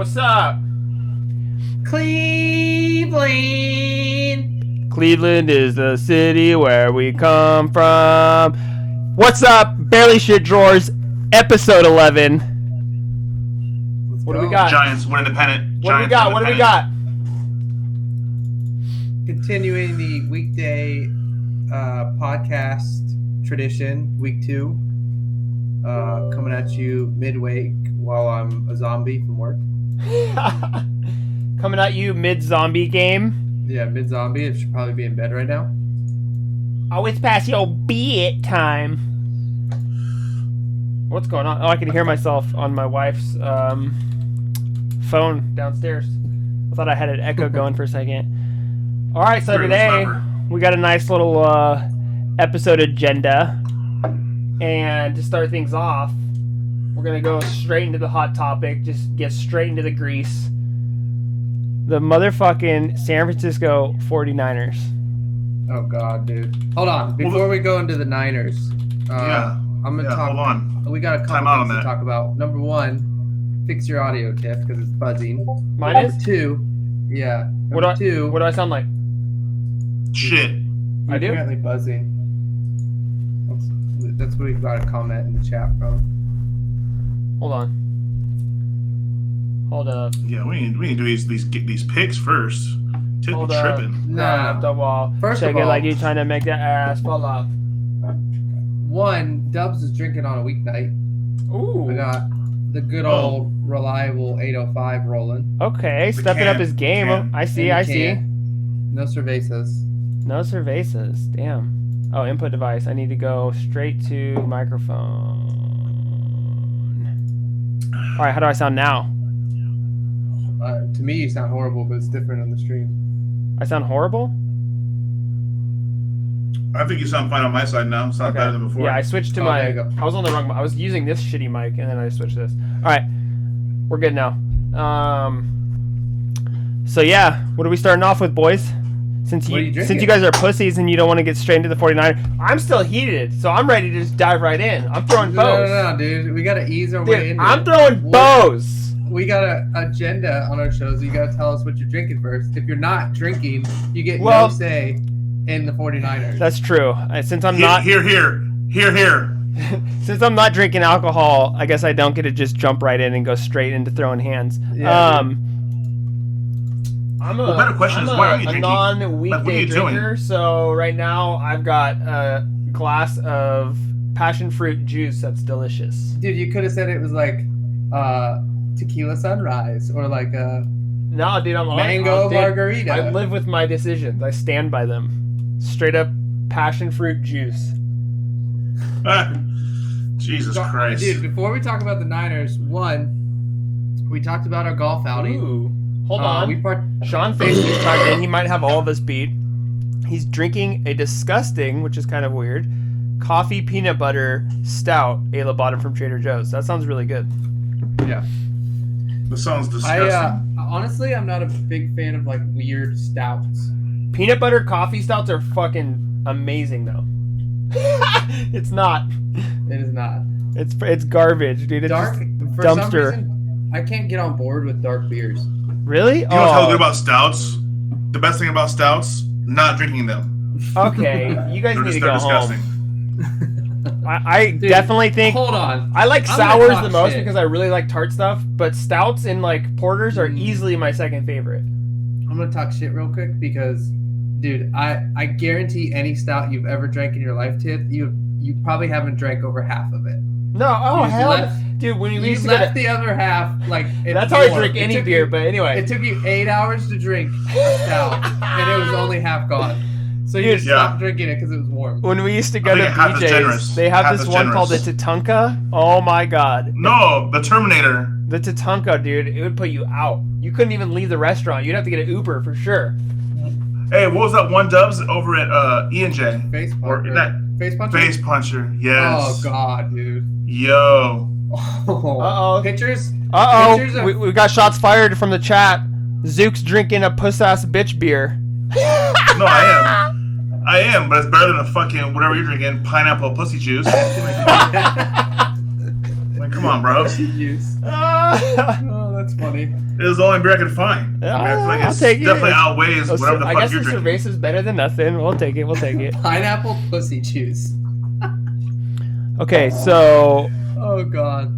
What's up? Cleveland. Cleveland is the city where we come from. What's up? Barely Shit Drawers, episode 11. What do we got? Giants, we're independent. What do we got? What do we got? Continuing the weekday podcast tradition, week 2. Coming at you midweek while I'm a zombie from work. Coming at you mid-zombie game. Yeah, mid-zombie. I should probably be in bed right now. Oh, it's past your bed time. What's going on? Oh, I can hear myself on my wife's phone downstairs. I thought I had an echo going for a second. All right, so today we got a nice little episode agenda. And to start things off, we're going to go straight into the hot topic. Just get straight into the grease. The motherfucking San Francisco 49ers. Oh, God, dude. Hold on. Before we go into the Niners, I'm going to talk. Hold on. We got a couple things to talk about. Number 1, fix your audio, Tiff, because it's buzzing. Mine Number is? 2, yeah. What do I sound like? Shit. I do? Apparently buzzing. That's what we got a comment in the chat from. Hold on. Hold up. Yeah, we need to do these picks first. Tiff Hold tripping. up. Nah. Up the wall. First Check of it all, like you trying to make that ass fall off. 1, Dubs is drinking on a weeknight. Ooh. We got the good old reliable 805 rolling. Okay, stepping up his game. I see. No cervezas. No cervezas. Damn. Oh, input device. I need to go straight to microphone. All right, how do I sound now? To me, you sound horrible, but it's different on the stream. I sound horrible? I think you sound fine on my side now. Sound better than before. Yeah, I switched to there you go. I was on the wrong. I was using this shitty mic, and then I switched this. All right, we're good now. So yeah, what are we starting off with, boys? Since you guys are pussies and you don't want to get straight into the 49ers, I'm still heated, so I'm ready to just dive right in. I'm throwing bows. No, dude. We got to ease our way into I'm throwing bows. We got an agenda on our show, so you got to tell us what you're drinking first. If you're not drinking, you get no say in the 49ers. That's true. Since I'm not... Here. Since I'm not drinking alcohol, I guess I don't get to just jump right in and go straight into throwing hands. Yeah, better question is, why are you drinking? I'm a non-weekday drinker, so right now I've got a glass of passion fruit juice that's delicious. Dude, you could have said it was like tequila sunrise or like a mango margarita. I live with my decisions. I stand by them. Straight up passion fruit juice. Jesus Christ. Dude, before we talk about the Niners, 1, we talked about our golf outing. Ooh. Hold on. Sean Face just talked in. He might have all of us beat. He's drinking a disgusting, which is kind of weird, coffee peanut butter stout, Ayla bought him from Trader Joe's. That sounds really good. Yeah. That sounds disgusting. Honestly, I'm not a big fan of like weird stouts. Peanut butter coffee stouts are fucking amazing, though. It's not. It is not. It's garbage, dude. It's dark. For dumpster. some reason, I can't get on board with dark beers. Really? You know what's good about stouts? The best thing about stouts, not drinking them. Okay, you guys need to go disgusting. home. I definitely think. Hold on. I like sours the most because I really like tart stuff, but stouts and like porters are easily my second favorite. I'm gonna talk shit real quick because, dude, I guarantee any stout you've ever drank in your life, Tiff, you probably haven't drank over half of it. No, hell, dude. When you used to left the other half, like that's how I drink any beer. But anyway, it took you 8 hours to drink a stout, and it was only half gone. So you just stopped drinking it because it was warm. When we used to go to BJ's, they have this one called the Tatanka. Oh my god. No, the Terminator. The Tatanka, dude. It would put you out. You couldn't even leave the restaurant. You'd have to get an Uber for sure. Hey, what was that one, Dubs, over at E&J? Face puncher. Face puncher? Face puncher, yes. Oh, God, dude. Yo. Uh-oh. Pictures? Uh-oh. Pictures of... we got shots fired from the chat. Zook's drinking a puss-ass bitch beer. No, I am, but it's better than a fucking, whatever you're drinking, pineapple pussy juice. Like, come on, bro. Pussy juice. Oh, that's That's funny. It was the only beer I could find. I feel like I'll it take it. definitely outweighs whatever the I fuck guess you're a drinking. cerveza is better than nothing. We'll take it. We'll take it. Pineapple pussy juice. Okay, so Oh god.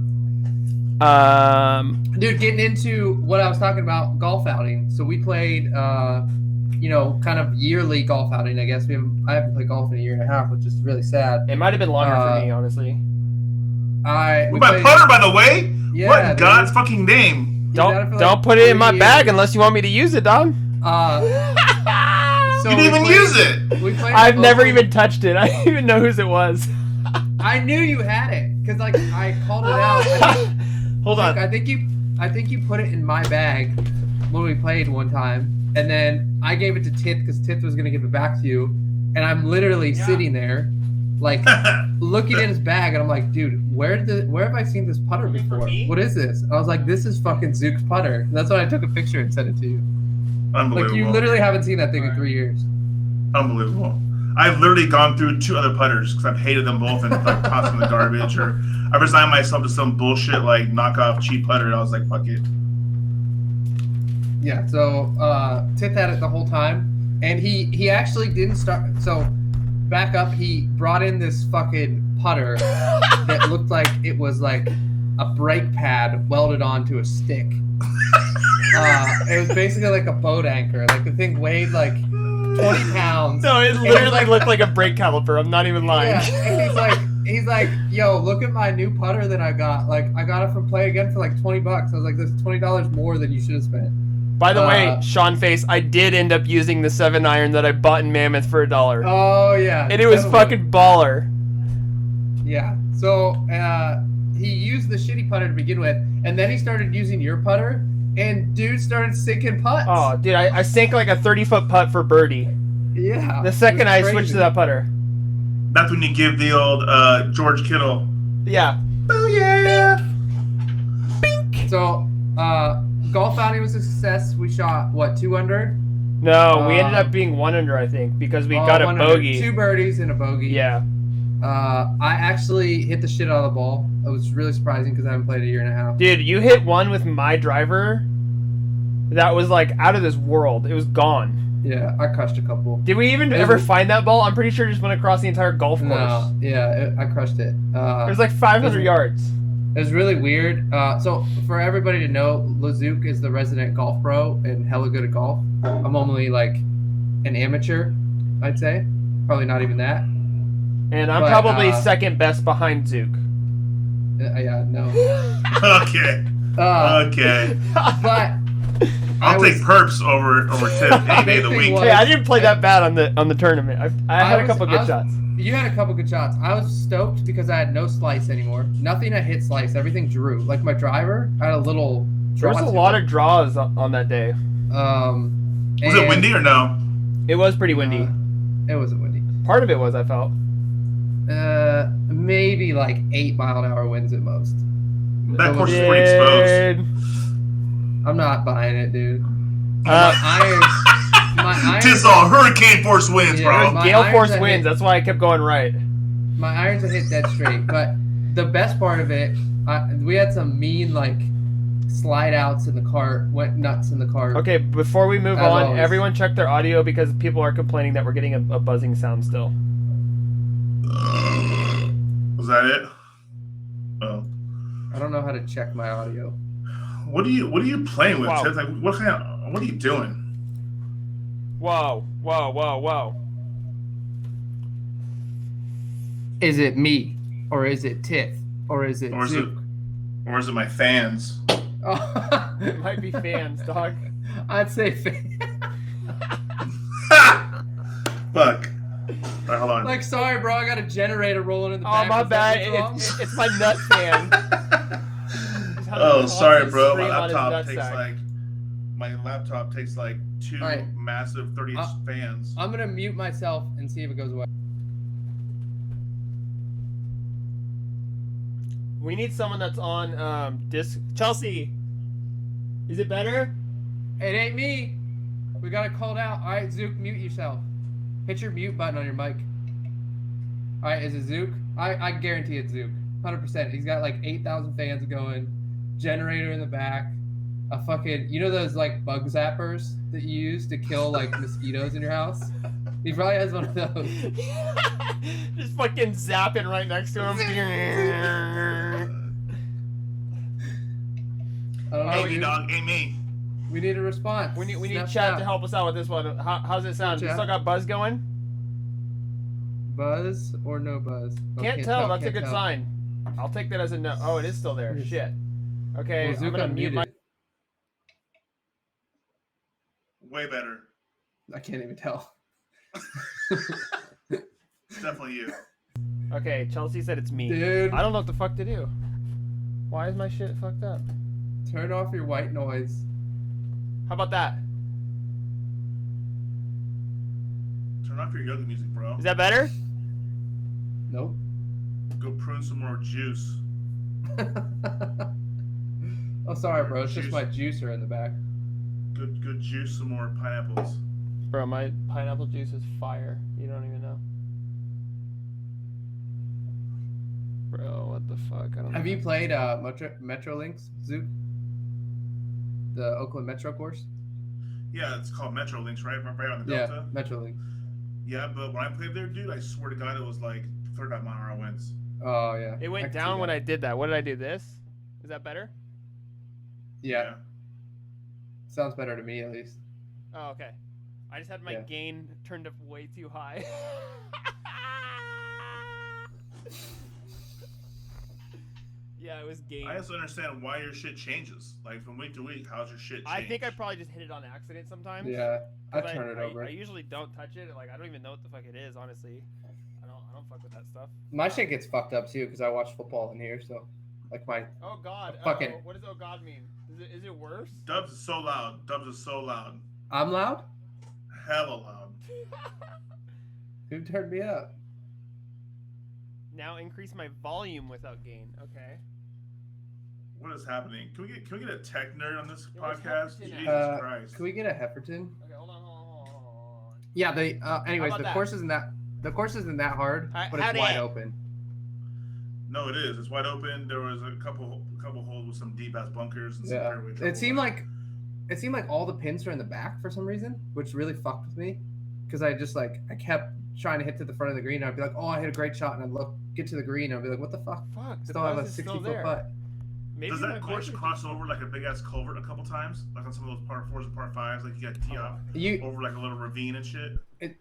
Dude, getting into what I was talking about, golf outing. So we played, kind of yearly golf outing. I guess I haven't played golf in a year and a half, which is really sad. it might have been longer for me, honestly. With my putter, by the way. Yeah, what in dude. God's fucking name? Don't put it in my bag unless you want me to use it, dog. So you didn't even use it. We played. I've never even touched it. I didn't even know whose it was. I knew you had it because I called it out. Hold on. I think you put it in my bag when we played one time, and then I gave it to Tith because Tith was gonna give it back to you, and I'm literally sitting there, like looking in his bag, and I'm like, dude, where have I seen this putter before? What is this? I was like, this is fucking Zook's putter. And that's when I took a picture and sent it to you. Unbelievable. Like you literally haven't seen that thing in 3 years. Unbelievable. I've literally gone through 2 other putters because I've hated them both and like tossed them in the garbage, or I resigned myself to some bullshit like knockoff cheap putter, and I was like, fuck it. Yeah. So Tith had it the whole time, and he actually didn't start. So back up, he brought in this fucking putter that looked like it was like a brake pad welded onto a stick. It was basically like a boat anchor. Like the thing weighed like 20 pounds. No, it literally looked like a brake caliper. I'm not even lying. Yeah, and he's like, yo, look at my new putter that I got. Like, I got it from Play Again for like $20. I was like, that's $20 more than you should have spent. By the way, Sean Face, I did end up using the 7-iron that I bought in Mammoth for $1. Oh yeah, And it was fucking baller. Yeah. So he used the shitty putter to begin with, and then he started using your putter, and dude started sinking putts. Oh, dude, I sank like a 30-foot putt for birdie. Yeah. The second I switched to that putter. That's when you give the old George Kittle. Yeah. Oh yeah. Bink. So golf outing was a success. We shot what, 2 under? No, we ended up being 1 under, I think, because we got a 1 under. bogey. 2 birdies and a bogey. Yeah. I actually hit the shit out of the ball. It was really surprising because I haven't played a year and a half. Dude, you hit one with my driver that was like out of this world. It was gone. Yeah, I crushed a couple. Did we even ever find that ball? I'm pretty sure it just went across the entire golf course. No, yeah, I crushed it. It was like 500 yards. It was really weird. So for everybody to know, Lazook is the resident golf pro and hella good at golf. I'm only like an amateur, I'd say. Probably not even that. And I'm probably second best behind Zook. Yeah, no. Okay. Okay. But I'll take perps over Tip any day of the week. Hey, I didn't play that bad on the tournament. I had a couple good shots. You had a couple good shots. I was stoked because I had no slice anymore. Nothing I hit slice. Everything drew. Like my driver, I had a little draw. There was a lot of draws on that day. Was it windy or no? It was pretty windy. It wasn't windy. Part of it was, I felt. Maybe like 8-mile-an-hour winds at most. That course is pretty exposed. I'm not buying it, dude. My irons. This all hurricane force winds, bro. Gale force winds. That's why I kept going right. My irons are hit dead straight. But the best part of it, we had some mean like slide outs in the cart. Went nuts in the cart. Okay, before we move on, always. everyone check their audio because people are complaining that we're getting a buzzing sound still. Was that it? Oh. I don't know how to check my audio. What are you playing with, Wow. Ted? Like, what are you doing? Whoa. Is it me, or is it Tiff, or is it Zook? Or is it my fans? Oh. It might be fans, dog. I'd say fans. Fuck. All right, hold on. Like, sorry, bro. I got a generator rolling in the back. Oh, my Is that bad. what's wrong? It's my nut fan. Oh, sorry, bro. My Scream on his laptop takes like 2 massive 30-inch fans. I'm gonna mute myself and see if it goes away. We need someone that's on disc. Chelsea, is it better? It ain't me. We got it called out. All right, Zook, mute yourself. Hit your mute button on your mic. All right, is it Zook? I guarantee it's Zook. 100%. He's got like 8,000 fans going. Generator in the back. a fucking, you know those like bug zappers that you use to kill like mosquitoes in your house? He probably has one of those. Just fucking zapping right next to him. I don't know, Hey, dude. dog, ain't me. We need a response. We need Snap, chat snap. to help us out with this one. How's it sound? You Chat. still got buzz going? Buzz or no buzz? Oh, Can't tell. That's a can't good tell. sign. I'll take that as a no. Oh, it is still there. Yes. Shit. Okay, Well, I'm Zook gonna mute my. unmuted. Way better. I can't even tell. It's definitely you. Okay, Chelsea said it's me. Dude, I don't know what the fuck to do. Why is my shit fucked up? turn off your white noise. How about that? Turn off your yoga music, bro. Is that better? Nope. Go prune some more juice. Oh, sorry, bro. It's just my juicer in the back. Good juice some more pineapples. Bro, my pineapple juice is fire. You don't even know. Bro, what the fuck? I don't know. Have you played Metrolinx, Zook? The Oakland Metro course? Yeah, it's called Metro Links, right? Right on the Yeah, Delta. Metrolinx. Yeah, but when I played there, dude, I swear to God, it was like 35 mile an hour winds. Oh, yeah. It went I can see down when that. I did that. What did I do? This? Is that better? Yeah. Sounds better to me, at least. Oh, okay. I just had my Yeah. gain turned up way too high. Yeah, it was gain. I just don't understand why your shit changes. Like from week to week, how's your shit change? I think I probably just hit it on accident sometimes. Yeah, I 'Cause turn it over. I usually don't touch it. Like I don't even know what the fuck it is, honestly. I don't fuck with that stuff. My shit gets fucked up too because I watch football in here. So, like my Oh God. Fucking- Uh-oh. What does oh God mean? Is it worse? Dubs is so loud. Dubs is so loud. I'm loud. Hella loud. Who turned me up? Now increase my volume without gain. Okay. What is happening? Can we get a tech nerd on this Yeah, what's podcast? Hefferton Jesus at? Christ. Can we get a Hefferton? Okay. Hold on. Yeah. They. Anyways, about the that? course isn't that hard, but How'd it's wide it? open. No, it is. It's wide open. There was a couple holes with some deep ass bunkers and some Yeah. fairway trouble. It seemed like all the pins are in the back for some reason, which really fucked with me because I kept trying to hit to the front of the green. And I'd be like, oh, I hit a great shot, and I'd get to the green, and I'd be like, what the fuck? Fuck. The Still have a buzz is still 60-foot there. putt. Maybe Does my that course mic is- cross over like a big ass culvert a couple times? Like on some of those par fours and par fives, like you got to tee off over like a little ravine and shit.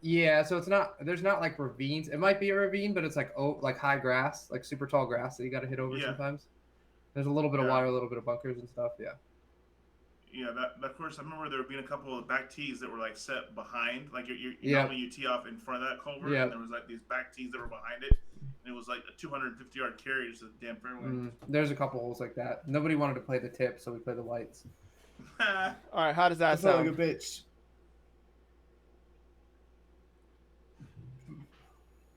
Yeah, so there's not like ravines. It might be a ravine, but it's like high grass, like super tall grass that you got to hit over Yeah. sometimes. There's a little bit of Yeah. water, a little bit of bunkers and stuff. Yeah. Yeah, that course. I remember there being a couple of back tees that were like set behind, like you Yeah. normally you tee off in front of that culvert, Yeah. and there was like these back tees that were behind it, and it was like a 250-yard carry just a damn fairway. There's a couple holes like that. Nobody wanted to play the tip, so we played the whites. All right. How does that I felt sound? like a bitch.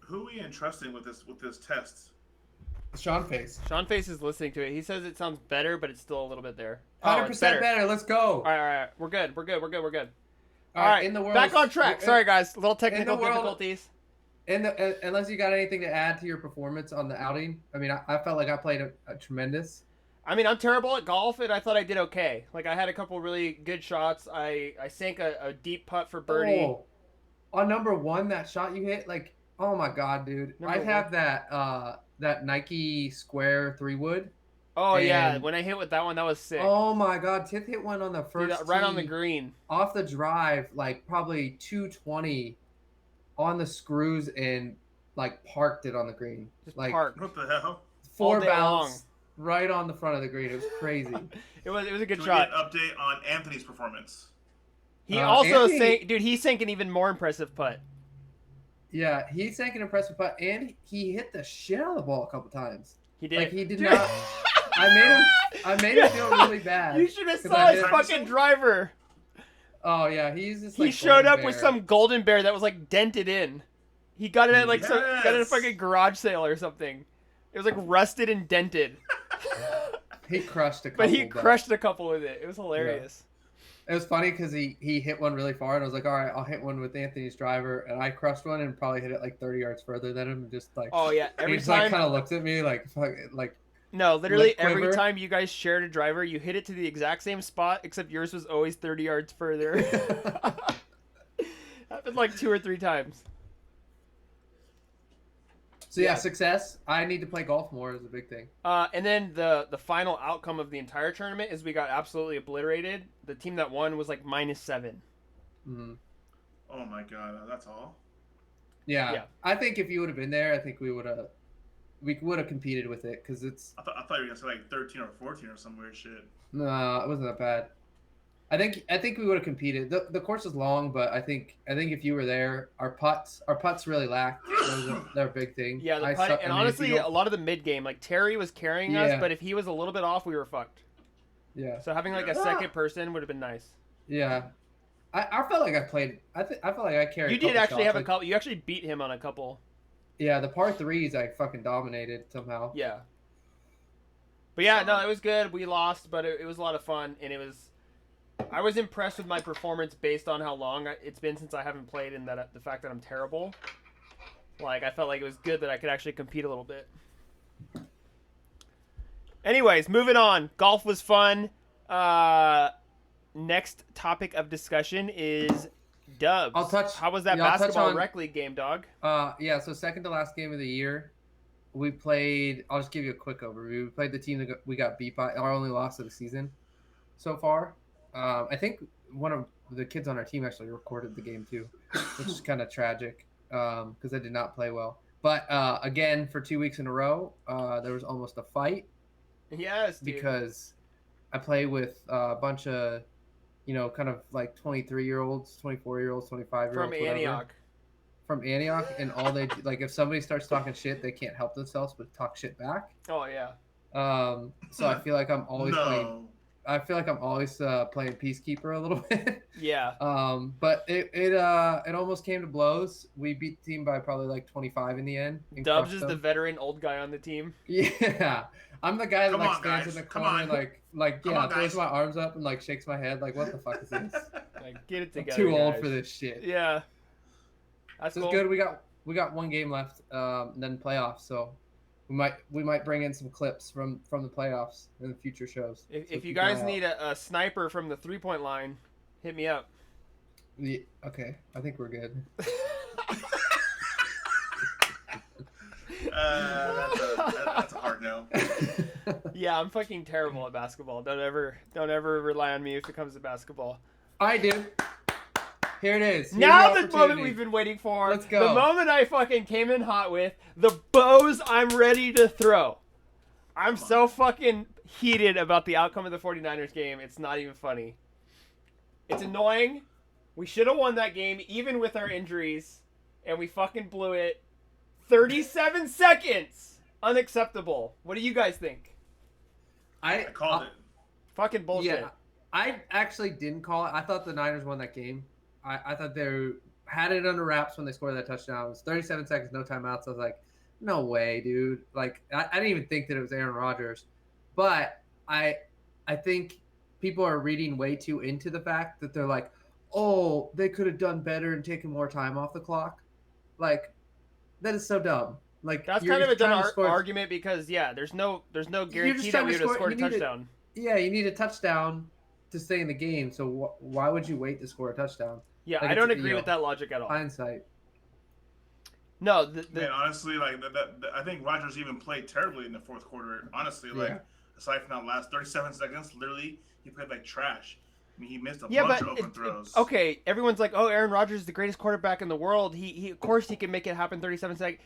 Who are we entrusting with this test? Sean face. Sean Face is listening to it. He says it sounds better, but it's still a little bit there. 100% better. Let's go. All right. We're good. All All right. in the world. Back on track. Sorry, guys. Little technical world- difficulties. Unless you got anything to add to your performance on the outing, I mean, I felt like I played a tremendous. I mean, I'm terrible at golf, and I thought I did okay. Like, I had a couple really good shots. I sank a deep putt for birdie. Oh, on number one, that shot you hit, like, oh my god, dude! Number I have that Nike Square 3-wood. Oh, yeah. and- When I hit with that one, that was sick. Oh my god, Tith hit one on the Dude, first right on the tee, green. off the drive, like probably 220 on the screws and like parked it on the green. Just like parked. What the hell? four all day bounce right on the front of the green. It was crazy. It was a good Can we shot. get an update on Anthony's performance? He also Anthony- sank, dude. He sank an even more impressive putt. Yeah, he sank an impressive putt and he hit the shit out of the ball a couple times. He did. Like he did Dude. not. I made him feel really bad. You should have 'cause saw I his did- fucking driver. Oh yeah, he's just He like showed golden up with bear. some golden bear that was like dented in. He got it at like got it at a Yes. fucking garage sale or something. It was like rusted and dented, He crushed a couple. but he crushed a couple with it. It was hilarious. It was funny because he hit one really far, and I was like, all right, I'll hit one with Anthony's driver, and I crushed one and probably hit it like 30 yards further than him, and just like. Oh yeah, he every just like time. kind of looked at me like fuck, like No, literally lip every quiver. time you guys shared a driver, you hit it to the exact same spot, except yours was always 30 yards further. Happened like 2 or 3 times. So yeah, success. I need to play golf more is a big thing. And then the final outcome of the entire tournament is we got absolutely obliterated. The team that won was like -7. Mm-hmm. Oh my god, that's all. Yeah. I think if you would have been there, I think we would have competed with it because it's. I thought you were gonna say like 13 or 14 or some weird shit. No, it wasn't that bad. I think we would have competed. The course is long, but I think if you were there, our putts really lacked. They're a big thing. Yeah, the putt, and honestly, a lot of the mid game, like Terry was carrying us, but if he was a little bit off, we were fucked. Yeah. So having like a second person would have been nice. Yeah. I felt like I played. I felt like I carried. You did actually have a couple. You actually beat him on a couple. Yeah, the par 3s I fucking dominated somehow. Yeah. But yeah, no, it was good. We lost, but it was a lot of fun, and it was. I was impressed with my performance based on how long it's been since I haven't played, and that the fact that I'm terrible. Like, I felt like it was good that I could actually compete a little bit. Anyways, moving on. Golf was fun. Next topic of discussion is Dubs. How was that basketball rec league game, dog? Yeah, so second to last game of the year. We played. I'll just give you a quick overview. We played the team that we got beat by. Our only loss of the season so far. I think one of the kids on our team actually recorded the game too, which is kind of tragic because they did not play well. But again, for 2 weeks in a row, there was almost a fight. Yes, dude. Because I play with a bunch of, kind of like 23-year-olds, 24-year-olds, 25-year-olds. From Antioch. From Antioch, and all they like, if somebody starts talking shit, they can't help themselves but talk shit back. Oh yeah. So I feel like I'm always playing. I feel like I'm always playing peacekeeper a little bit. Yeah. But it almost came to blows. We beat the team by probably like 25 in the end. Dubs is the veteran old guy on the team. Yeah, I'm the guy that like stands in the corner, like throws my arms up and like shakes my head, like what the fuck is this? Like, get it together. I'm too old guys. for this shit. Yeah. That's so cool. It's good. We got one game left, and then playoffs. So. We might bring in some clips from the playoffs in the future shows. If you guys need a sniper from the 3-point line, hit me up. Yeah, okay, I think we're good. That's a hard no. Yeah, I'm fucking terrible at basketball. Don't ever rely on me if it comes to basketball. I do. Here it is. Now the moment we've been waiting for. Let's go. The moment I fucking came in hot with. The bows I'm ready to throw. I'm so fucking heated about the outcome of the 49ers game. It's not even funny. It's annoying. We should have won that game even with our injuries. And we fucking blew it. 37 seconds. Unacceptable. What do you guys think? I called it. Fucking bullshit. Yeah, I actually didn't call it. I thought the Niners won that game. I thought they had it under wraps when they scored that touchdown. It was 37 seconds, no timeouts. I was like, no way, dude. Like, I didn't even think that it was Aaron Rodgers. But I think people are reading way too into the fact that they're like, oh, they could have done better and taken more time off the clock. Like, that is so dumb. Like, that's kind of a dumb argument because, yeah, there's no guarantee that we would have scored a touchdown. You need a touchdown to stay in the game. So why would you wait to score a touchdown? Yeah, like I don't agree with that logic at all. Hindsight. No, man, honestly, like I think Rodgers even played terribly in the fourth quarter. Honestly, like aside from that last 37 seconds, literally he played like trash. I mean, he missed a bunch of open throws. Okay, everyone's like, "Oh, Aaron Rodgers is the greatest quarterback in the world. He of course he can make it happen 37 seconds."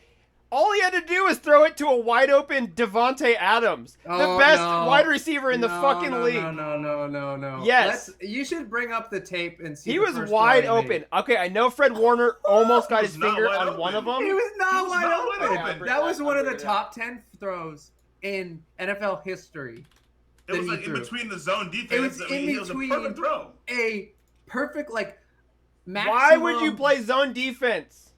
All he had to do was throw it to a wide open Devontae Adams, the best wide receiver in the fucking league. No. Yes. You should bring up the tape and see. He was wide open. Okay, I know Fred Warner almost got his finger on one of them. He was not wide open. That was one of the top 10 throws in NFL history. It was like in between the zone defense. It was a perfect throw. A perfect, like, maximum. Why would you play zone defense?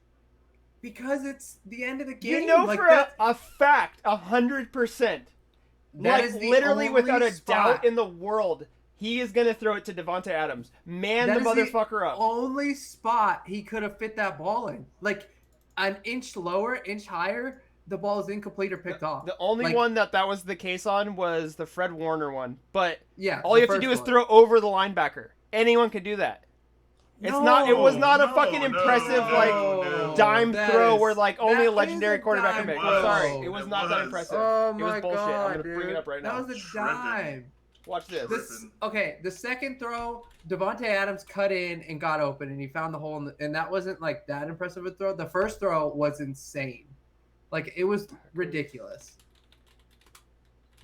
Because it's the end of the game. You know, like, for a fact, 100%. Like, literally without a doubt in the world, he is going to throw it to Devontae Adams. Man the motherfucker up. Only spot he could have fit that ball in. Like, an inch lower, inch higher, the ball is incomplete or picked off. The only one that was the case on was the Fred Warner one. But yeah, all you have to do is throw over the linebacker. Anyone can do that. It was not a fucking impressive dime throw where like only a legendary quarterback can make. I'm sorry, it was not that impressive. Oh it was my bullshit. God, I'm gonna bring it up right now. That was a dime. Watch this. The second throw, Devontae Adams cut in and got open, and he found the hole, and that wasn't like that impressive a throw. The first throw was insane. Like, it was ridiculous.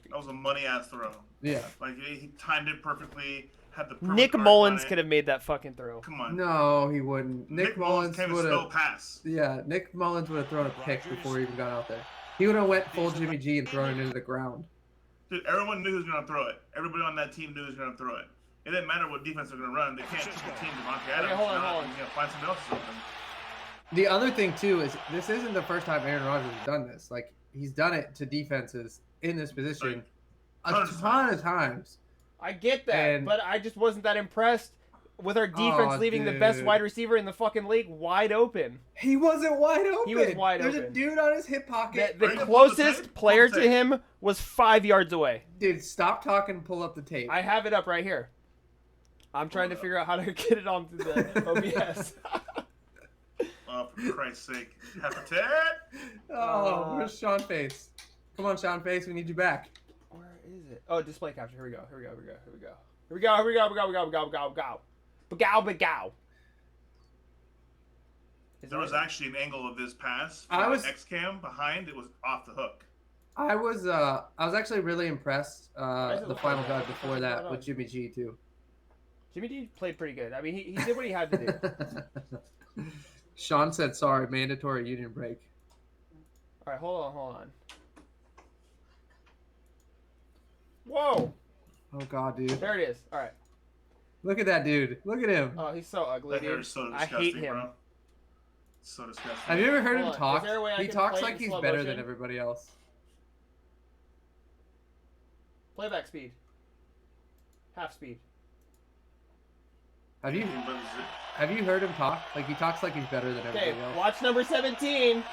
That was a money-ass throw. Yeah. Like, he timed it perfectly. Had the perfect Nick Mullins could have made that fucking throw. Come on. No, he wouldn't. Nick Mullins would have. Pass. Yeah, Nick Mullins would have thrown a pick before he even got out there. He would have went full Jimmy G and thrown it into the ground. Dude, everyone knew he was going to throw it. Everybody on that team knew he was going to throw it. It didn't matter what defense they're going to run. They can't triple team Devontae Adams. Okay, hold on. Find somebody else open. The other thing, too, is this isn't the first time Aaron Rodgers has done this. Like, he's done it to defenses in this position a ton of times. I get that, but I just wasn't that impressed with our defense leaving the best wide receiver in the fucking league wide open. He wasn't wide open. He was wide open. There's a dude on his hip pocket. The closest player to him was 5 yards away. Dude, stop talking and pull up the tape. I have it up right here. I'm trying to figure out how to get it onto the OBS. Oh, for Christ's sake. Habitat! Oh, where's Sean Face? Come on, Sean Face, we need you back. Where is it? Oh, display capture. Here we go. There was actually an angle of this pass. X cam behind. It was off the hook. I was actually really impressed. The final drive before that with Jimmy G too. Jimmy G played pretty good. I mean, he did what he had to do. Sean said, "Sorry, mandatory union break." All right, hold on. Whoa! Oh God, dude. There it is. All right. Look at that dude. Look at him. Oh, he's so ugly, dude. So I hate him. Bro. So disgusting. Have you ever heard him talk? He talks like he's better than everybody else. Playback speed. Half speed. Have you heard him talk? Like, he talks like he's better than everybody else. Watch number 17.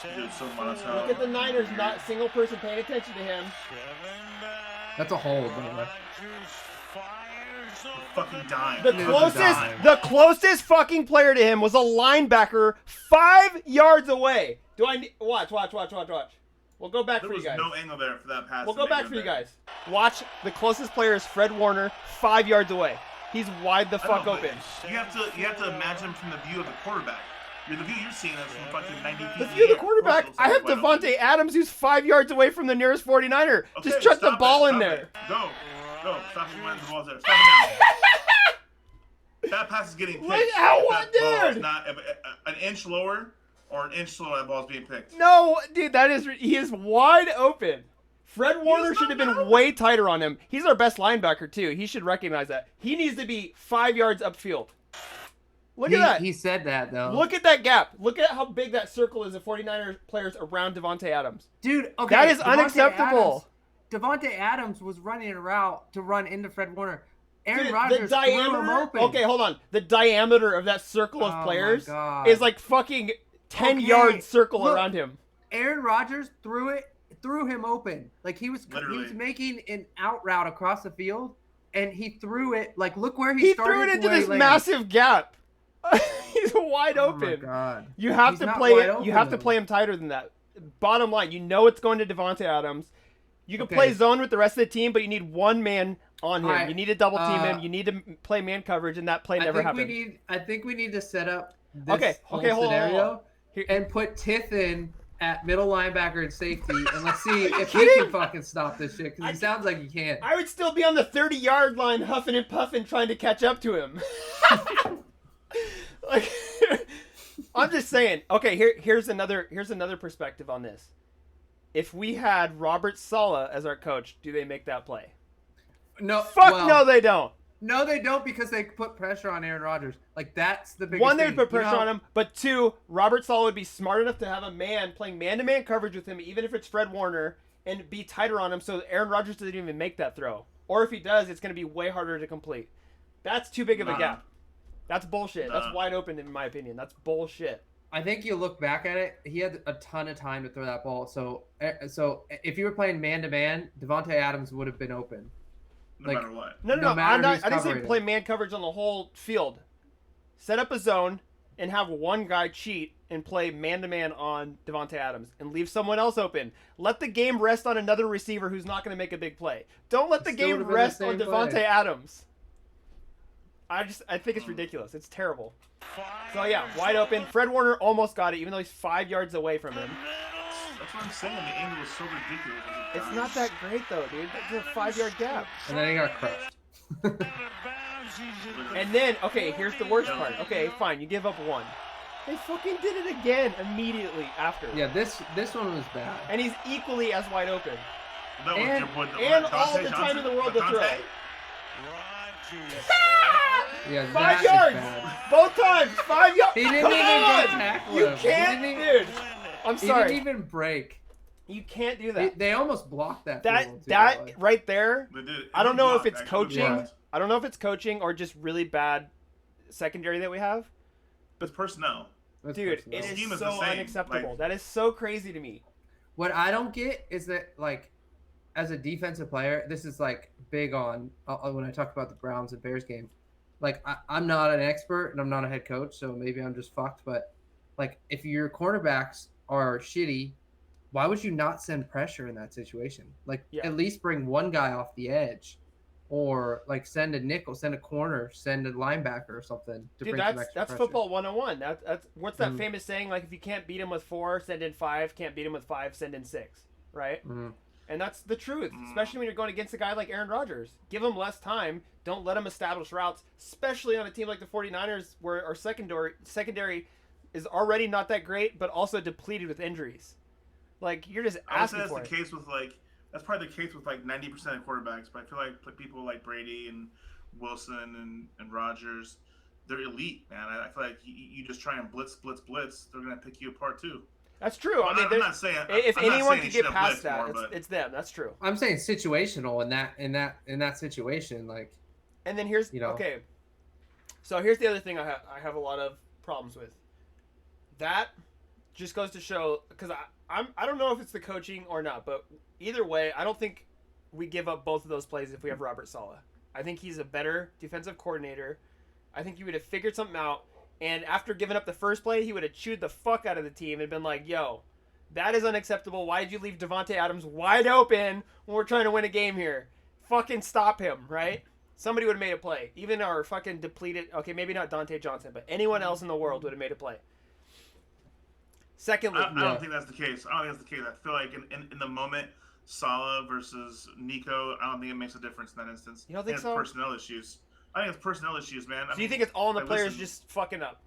Dude, so monotone. Look at the Niners, not a single person paying attention to him. That's a hold, by the way. Fucking dime. The closest fucking player to him was a linebacker 5 yards away. Watch. We'll go back for you guys. There was no angle there for that pass. We'll go back for you guys. Watch. The closest player is Fred Warner, 5 yards away. He's wide the fuck open. You have to imagine from the view of the quarterback. The view you're seeing is from fucking 90 feet. The view of the quarterback, I have Devontae Adams who's 5 yards away from the nearest 49er. Okay, just chuck the ball in there. Go. Stop him when the ball's there. Stop him now. That pass is getting picked. Look how what, dude? Not an inch lower or an inch slower, that ball's being picked. No, dude, he is wide open. Fred Warner should have been way tighter on him. He's our best linebacker, too. He should recognize that. He needs to be 5 yards upfield. Look at that. He said that, though. Look at that gap. Look at how big that circle is of 49ers players around Devontae Adams. Dude, okay. That is unacceptable. Devontae Adams was running a route to run into Fred Warner. Aaron Rodgers threw him open. Okay, hold on. The diameter of that circle of players is like fucking 10-yard circle around him. Aaron Rodgers threw him open. Like, he was making an out route across the field, and he threw it. Like, look where he started. He threw it into this massive gap. He's wide open. Oh my God. You have to play it. You have to play him tighter than that. Bottom line, you know it's going to Devontae Adams. You can play zone with the rest of the team, but you need one man on him. You need to double team him. You need to play man coverage, and that play never happened. I think we need to set up this scenario and put Tith in at middle linebacker and safety, and let's see if he can fucking stop this shit, because he sounds like he can't. I would still be on the 30-yard line huffing and puffing trying to catch up to him. Like, I'm just saying. Okay, here's another perspective on this. If we had Robert Saleh as our coach, do they make that play? No. No, they don't. No, they don't, because they put pressure on Aaron Rodgers. Like, that's the biggest one, they thing. would put pressure on him, but two, Robert Saleh would be smart enough to have a man playing man-to-man coverage with him, even if it's Fred Warner, and be tighter on him so Aaron Rodgers doesn't even make that throw. Or if he does, it's going to be way harder to complete. That's too big of a gap. That's bullshit. That's wide open, in my opinion. That's bullshit. I think you look back at it, he had a ton of time to throw that ball. So if you were playing man-to-man, Devontae Adams would have been open. No matter what. No. matter who's I didn't say covering play him. man coverage on the whole field. Set up a zone and have one guy cheat and play man-to-man on Devontae Adams and leave someone else open. Let the game rest on another receiver who's not going to make a big play. Don't let the Still game would've been the rest on same Devontae play. Adams. I think it's ridiculous. It's terrible. So yeah, wide open. Fred Warner almost got it, even though he's 5 yards away from him. That's what I'm saying. The angle was so ridiculous. It's not that great though, dude. It's a 5-yard gap. And then he got crushed. And then, okay, here's the worst part. Okay, fine, you give up one. They fucking did it again immediately after. Yeah, this one was bad. And he's equally as wide open. That was And- your boy, And Dante all the time in the world to throw. Dante? Yeah, 5 that is yards! bad. Both times! 5 yards! He didn't Come even on! get tackled. You He can't, didn't even- dude. I'm He sorry. didn't even break. You can't do that. They almost blocked that. That field, too, that by the way. right there. They did. I don't know if it's Actually, coaching. Yeah. I don't know if it's coaching or just really bad secondary that we have. It's personnel. That's Dude, personal. it scheme is is the so same. unacceptable. Like- That is so crazy to me. What I don't get is that, like, as a defensive player, this is like big on when I talk about the Browns and Bears game. Like, I'm not an expert and I'm not a head coach, so maybe I'm just fucked. But like, if your cornerbacks are shitty, why would you not send pressure in that situation? Like, Yeah. at least bring one guy off the edge, or like send a nickel, send a corner, send a linebacker or something to Dude, bring some that's extra pressure. football 101. That's what's that Mhm. famous saying? Like, if you can't beat him with 4, send in 5. Can't beat him with 5, send in 6. Right? Mhm. And that's the truth, especially when you're going against a guy like Aaron Rodgers. Give him less time. Don't let him establish routes, especially on a team like the 49ers where our secondary is already not that great, but also depleted with injuries. Like, you're just I would say asking that's for the it. case with that's probably the case with 90% of quarterbacks. But I feel like people like Brady and Wilson and Rodgers, they're elite, man. I feel like you just try and blitz, they're gonna pick you apart too. That's true. I mean, I'm not saying if I'm not anyone saying could he get should have past blitzed that, more, but it's them. That's true. I'm saying situational in that situation, like. And then here's okay. So here's the other thing I have a lot of problems with. That just goes to show, because I don't know if it's the coaching or not, but either way, I don't think we give up both of those plays if we have Robert Saleh. I think he's a better defensive coordinator. I think he would have figured something out, and after giving up the first play, he would have chewed the fuck out of the team and been like, "Yo, that is unacceptable. Why did you leave Devontae Adams wide open when we're trying to win a game here? Fucking stop him, right?" Somebody would have made a play. Even our fucking depleted... Okay, maybe not Dante Johnson, but anyone else in the world would have made a play. Secondly... I don't think that's the case. I feel like in the moment, Salah versus Nico, I don't think it makes a difference in that instance. You don't think it's so? personnel issues. I think it's personnel issues, man. So you think it's all in the like, players listen, just fucking up?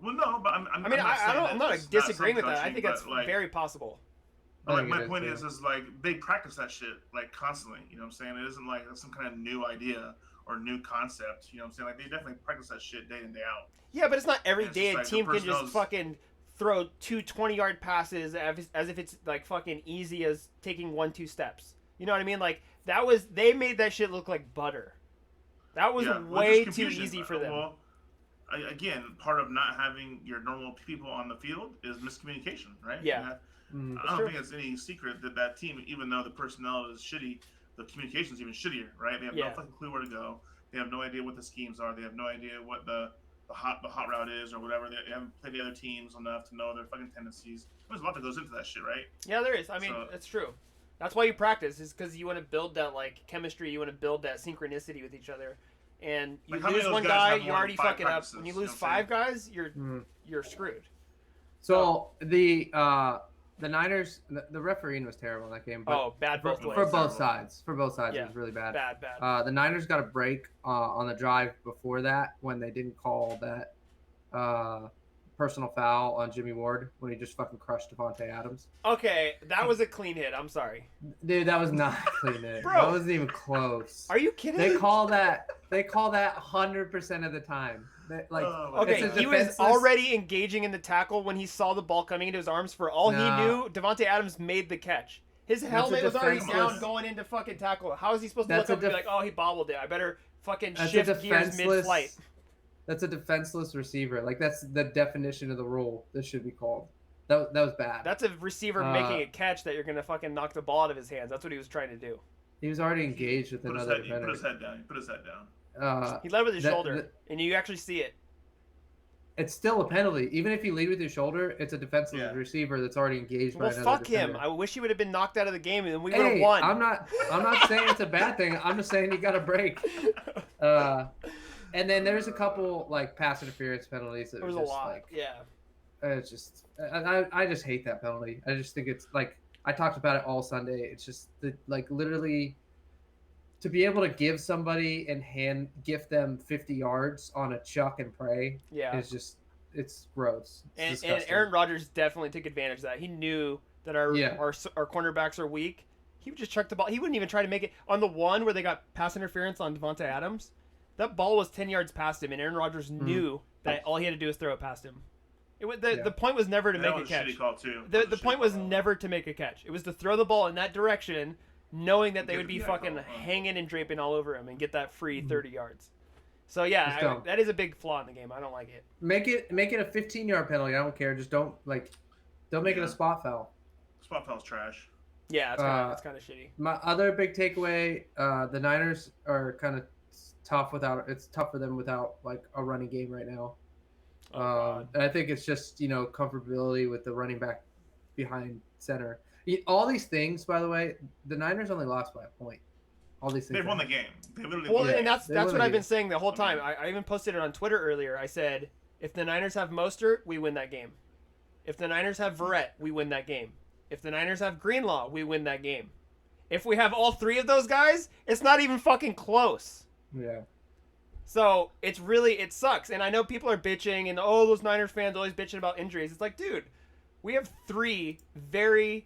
Well, no, but I'm I'm not not it's disagreeing some with that. I coaching, think that's but, like, very possible. But, I like, think my it point is, is like they practice that shit like constantly. You know what I'm saying? It isn't like some kind of new idea or new concept. You know what I'm saying? Like they definitely practice that shit day in day out. Yeah, but it's not every It's day just a like team the can just personnel's- fucking throw 2 20-yard passes as if it's like fucking easy as taking 1-2 steps. You know what I mean? Like they made that shit look like butter. That was well, way just too confusion. easy for them. Well, again, part of not having your normal people on the field is miscommunication, right? Yeah. Mm. I don't true. think it's any secret that team, even though the personnel is shitty, the communication's even shittier, right? They have no fucking clue where to go. They have no idea what the schemes are. They have no idea what the hot route is or whatever. They haven't played the other teams enough to know their fucking tendencies. There's a lot that goes into that shit, right? Yeah, there is. I mean, So- that's true. That's why you practice, is because you want to build that like chemistry. You want to build that synchronicity with each other. And you Like, how many lose of one those guys guy, have you more than already 5 fuck it up. practices, When you you know lose what I'm 5 guys, Mhm. you're screwed. So the Niners, the refereeing was terrible in that game. But Bad both ways. for both sides. Yeah. It was really bad. Bad. The Niners got a break on the drive before that when they didn't call that personal foul on Jimmy Ward when he just fucking crushed Devontae Adams. Okay, that was a clean hit. I'm sorry. Dude, that was not a clean hit. Bro. That wasn't even close. Are you kidding? They call that 100% of the time. Okay, it's a he was defenseless- already engaging in the tackle when he saw the ball coming into his arms. For all No. he knew, Devontae Adams made the catch. His helmet was already defenseless- down going into fucking tackle. How is he supposed to That's look up a and be like, oh, he bobbled it. I better fucking That's a shift gears defenseless. mid-flight. That's a defenseless receiver. Like that's the definition of the rule. This should be called. That was bad. That's a receiver making a catch that you're gonna fucking knock the ball out of his hands. That's what he was trying to do. He was already engaged with another defender. He put his head down. He put his head down. He led with his shoulder, and you actually see it. It's still a penalty. Even if you lead with your shoulder, it's a defenseless receiver that's already engaged by another fuck defender. him. I wish he would have been knocked out of the game, and then we would have won. I'm not saying it's a bad thing. I'm just saying you got a break. And then there's a couple like pass interference penalties. That there was just, a lot. Like, yeah. It's just I just hate that penalty. I just think it's like I talked about it all Sunday. It's just like literally to be able to give somebody and gift them 50 yards on a chuck and pray. Yeah. Is just it's gross. It's and Aaron Rodgers definitely took advantage of that. He knew that our cornerbacks are weak. He would just chuck the ball. He wouldn't even try to make it on the one where they got pass interference on Devontae Adams. That ball was 10 yards past him, and Aaron Rodgers knew that all he had to do was throw it past him. The point was never to make a catch. The point was never to make a catch. It was to throw the ball in that direction, knowing that they would be fucking hanging and draping all over him and get that free 30 yards. So yeah, that is a big flaw in the game. I don't like it. Make it a 15-yard penalty. I don't care. Just don't make it a spot foul. Spot foul's trash. Yeah, it's kind of shitty. My other big takeaway: the Niners are kind of tough without. It's tough for them without like a running game right now. And I think it's just comfortability with the running back behind center. All these things, by the way, the Niners only lost by a point. All these things. They've won the game. They literally won the game. And that's what I've been game. saying the whole time. I even posted it on Twitter earlier. I said, if the Niners have Mostert, we win that game. If the Niners have Verrett, we win that game. If the Niners have Greenlaw, we win that game. If we have all three of those guys, it's not even fucking close. Yeah. So it sucks. And I know people are bitching and those Niners fans always bitching about injuries. It's like, dude, we have three very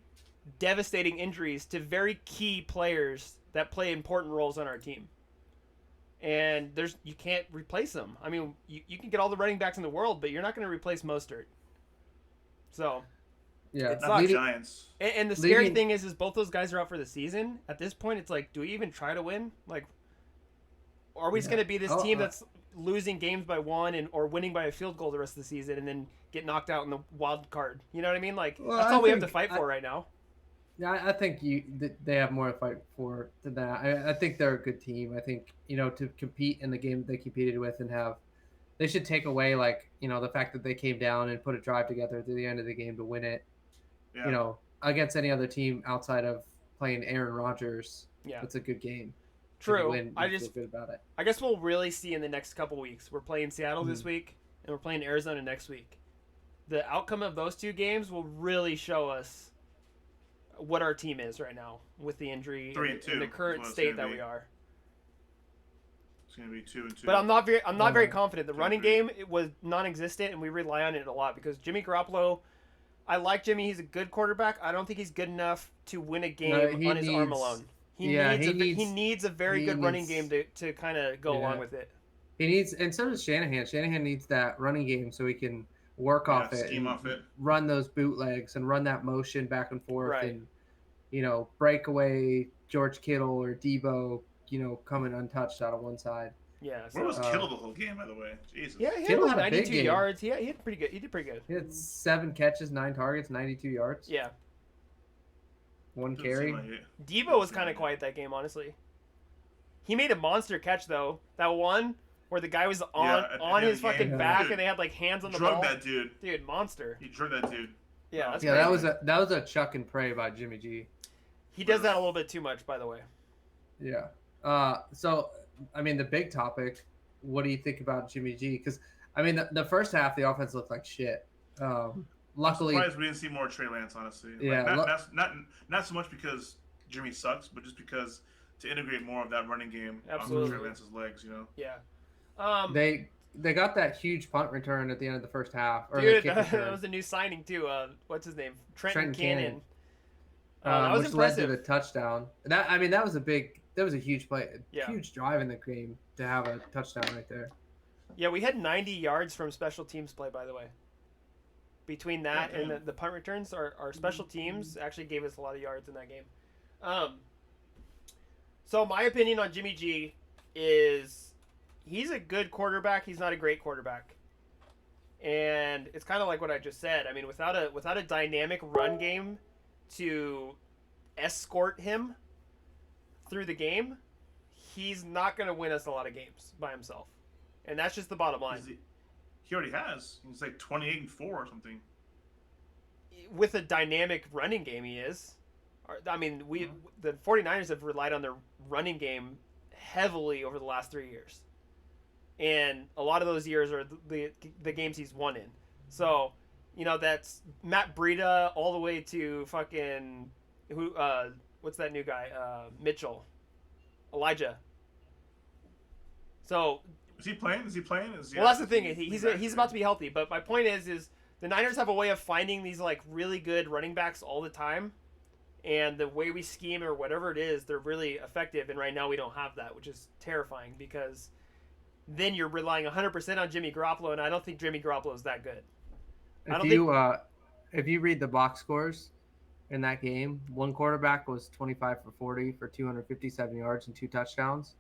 devastating injuries to very key players that play important roles on our team. And you can't replace them. I mean, you can get all the running backs in the world, but you're not going to replace Mostert. So yeah, it sucks. Giants. And the scary thing is both those guys are out for the season. At this point, it's like, do we even try to win? Like, are we just going to be this team that's losing games by one or winning by a field goal the rest of the season and then get knocked out in the wild card? You know what I mean? Like, that's all we have to fight for right now. Yeah, I think they have more to fight for than that. I think they're a good team. I think, to compete in the game they competed with and they should take away, like, the fact that they came down and put a drive together at the end of the game to win it, against any other team outside of playing Aaron Rodgers. Yeah. It's a good game. True. I feel good about it. I guess we'll really see in the next couple weeks. We're playing Seattle this week, and we're playing Arizona next week. The outcome of those two games will really show us what our team is right now with the injury and the current state that we are. It's going to be 2-2. But I'm not very confident. The running game was non-existent, and we rely on it a lot because Jimmy Garoppolo. I like Jimmy. He's a good quarterback. I don't think he's good enough to win a game on his arm alone. He needs a very good running game to kind of go along with it. He needs, and so does Shanahan. Shanahan needs that running game so he can work off it, run those bootlegs, and run that motion back and forth, and break away George Kittle or Debo, coming untouched out of one side. Yeah. Where was Kittle the whole game, by the way? Jesus. Yeah, he had like 92 yards. He had pretty good. He did pretty good. He had 7 catches, 9 targets, 92 yards. Yeah. 1 carry. Debo was kind of quiet that game, honestly. He made a monster catch though. That one where the guy was on his fucking back and they had like hands on the ball. Drugged that dude. Dude, monster. He drugged that dude. Yeah, that's that was a chuck and pray by Jimmy G. He does that a little bit too much, by the way. Yeah. So I mean, the big topic. What do you think about Jimmy G? Because I mean, the first half the offense looked like shit. Luckily, I'm surprised we didn't see more Trey Lance, honestly. Yeah, not so much because Jimmy sucks, but just because to integrate more of that running game on Trey Lance's legs, Yeah. They got that huge punt return at the end of the first half. Dude, that was a new signing too. What's his name? Trenton Cannon. That was which impressive. led to the touchdown. That was a huge play, huge drive in the game to have a touchdown right there. Yeah, we had 90 yards from special teams play, by the way. Between that and the punt returns, our special teams actually gave us a lot of yards in that game. So my opinion on Jimmy G is he's a good quarterback. He's not a great quarterback. And it's kind of like what I just said. I mean, without a dynamic run game to escort him through the game, he's not going to win us a lot of games by himself. And that's just the bottom line. He already has. He's like 28-4 or something. With a dynamic running game, he is. I mean, the 49ers have relied on their running game heavily over the last 3 years. And a lot of those years are the games he's won in. So, that's Matt Breida all the way to fucking what's that new guy? Elijah. So, is he playing? Well, that's the thing. He's about to be healthy. But my point is the Niners have a way of finding these like really good running backs all the time, and the way we scheme or whatever it is, they're really effective. And right now we don't have that, which is terrifying because then you're relying 100% on Jimmy Garoppolo, and I don't think Jimmy Garoppolo is that good. If you read the box scores in that game, one quarterback was 25 for 40 for 257 yards and 2 touchdowns.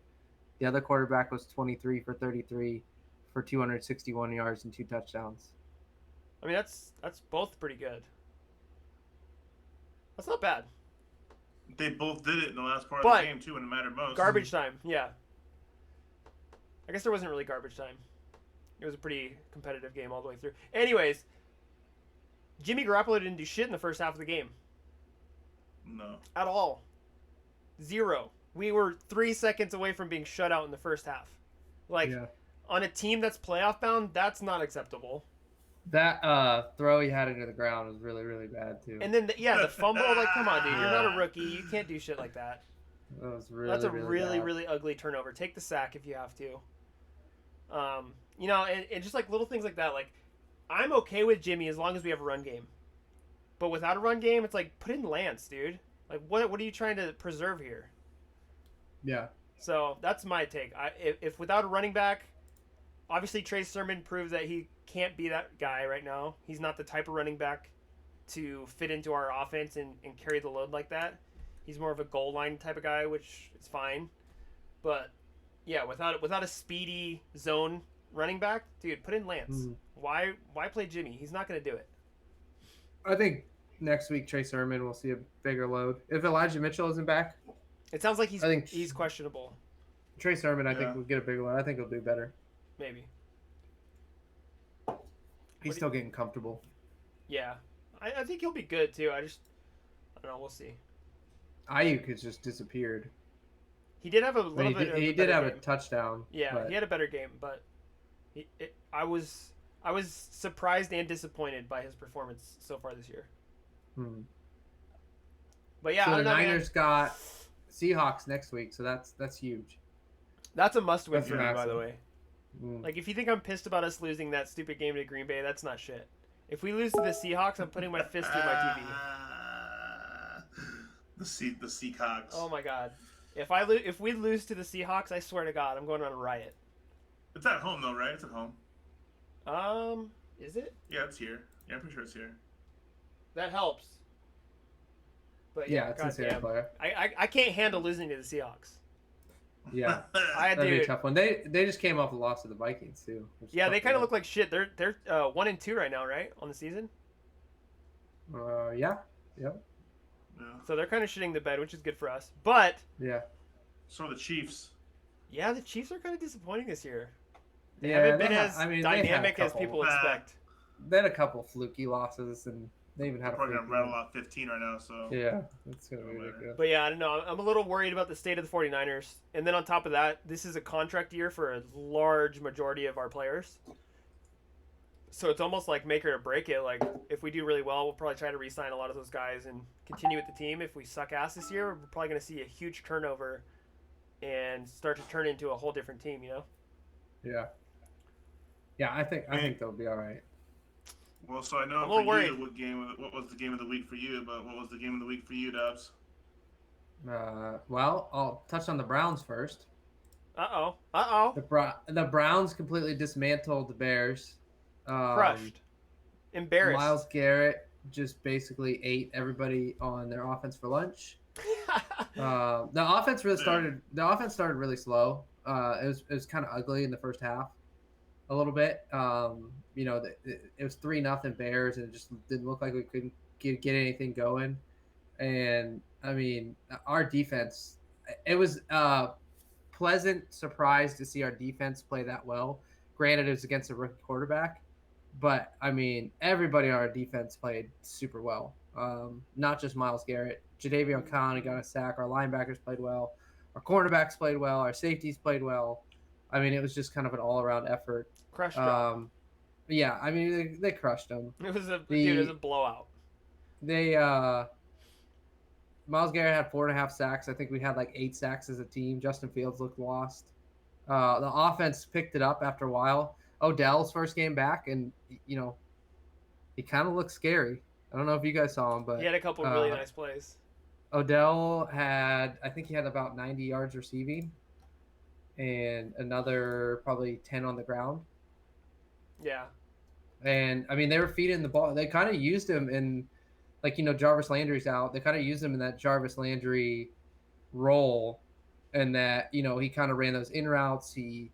The other quarterback was 23 for 33 for 261 yards and 2 touchdowns. I mean, that's both pretty good. That's not bad. They both did it in the last part of the game, too, when it mattered most. Garbage time, yeah. I guess there wasn't really garbage time. It was a pretty competitive game all the way through. Anyways, Jimmy Garoppolo didn't do shit in the first half of the game. No. At all. 0. We were 3 seconds away from being shut out in the first half. On a team that's playoff bound, that's not acceptable. That throw he had into the ground was really, really bad, too. And then, the fumble, come on, dude. You're not a rookie. You can't do shit like that. That's a really ugly turnover. Take the sack if you have to. And just like little things like that. Like, I'm okay with Jimmy as long as we have a run game. But without a run game, it's like, put in Lance, dude. Like, what are you trying to preserve here? Yeah. So that's my take. If without a running back, obviously Trey Sermon proves that he can't be that guy right now. He's not the type of running back to fit into our offense and carry the load like that. He's more of a goal line type of guy, which is fine. But yeah, without a speedy zone running back, dude, put in Lance. Mm-hmm. Why play Jimmy? He's not going to do it. I think next week Trey Sermon will see a bigger load. If Elijah Mitchell isn't back, it sounds like he's questionable. Trey Sermon, I think, will get a bigger load. I think he'll do better. Maybe. He's still getting comfortable. Yeah, I think he'll be good too. I don't know. We'll see. Ayuk has just disappeared. He did have a little bit. He did have a touchdown. Yeah, he had a better game, but I was surprised and disappointed by his performance so far this year. But yeah, so the Niners got Seahawks next week, so that's huge. That's a must-win for me, by the way. Like, if you think I'm pissed about us losing that stupid game to Green Bay, that's not shit. If we lose to the Seahawks, I'm putting my fist through my TV. The Seahawks. Oh my god! If we lose to the Seahawks, I swear to God, I'm going on a riot. It's at home though, right? It's at home. Is it? Yeah, it's here. Yeah, I'm pretty sure it's here. That helps. But yeah, it's in Santa Clara. I can't handle losing to the Seahawks. Yeah, that'd be a tough one. They just came off the loss to the Vikings too. Yeah, they kind of look like shit. They're 1-2 right now, right, on the season. Yeah. Yep. Yeah. So they're kind of shitting the bed, which is good for us. But yeah. So the Chiefs. Yeah, the Chiefs are kind of disappointing this year. They yeah, haven't been as dynamic as people expect. They had a couple fluky losses, and they even had a probably gonna rattle off 15 right now. So yeah, it's gonna be good. But yeah, I don't know. I'm a little worried about the state of the 49ers. And then on top of that, this is a contract year for a large majority of our players. So it's almost like make it or break it. Like, if we do really well, we'll probably try to re-sign a lot of those guys and continue with the team. If we suck ass this year, we're probably going to see a huge turnover and start to turn into a whole different team, you know? Yeah. Yeah, I think they'll be all right. Well, so I know for you, what was the game of the week for you, but what was the game of the week for you, Dubs? Well, I'll touch on the Browns first. Uh-oh. The Browns completely dismantled the Bears. Crushed. Embarrassed. Myles Garrett just basically ate everybody on their offense for lunch. The offense started really slow. It was kind of ugly in the first half, a little bit. It was 3-0 Bears, and it just didn't look like we couldn't get anything going. And I mean, our defense. It was pleasant surprise to see our defense play that well. Granted, it was against a rookie quarterback, but I mean, everybody on our defense played super well. Not just Myles Garrett. Jadeveon Clowney got a sack. Our linebackers played well. Our cornerbacks played well. Our safeties played well. I mean, it was just kind of an all-around effort. Crushed them. Yeah, I mean, they crushed them. It was a blowout. Myles Garrett had 4.5 sacks. I think we had like 8 sacks as a team. Justin Fields looked lost. The offense picked it up after a while. Odell's first game back, and he kind of looked scary. I don't know if you guys saw him, but he had a couple really nice plays. Odell had about 90 yards receiving, and another probably 10 on the ground. Yeah. And I mean, they were feeding the ball. They kind of used him in, Jarvis Landry's out. They kind of used him in that Jarvis Landry role, and that he kind of ran those in routes. He,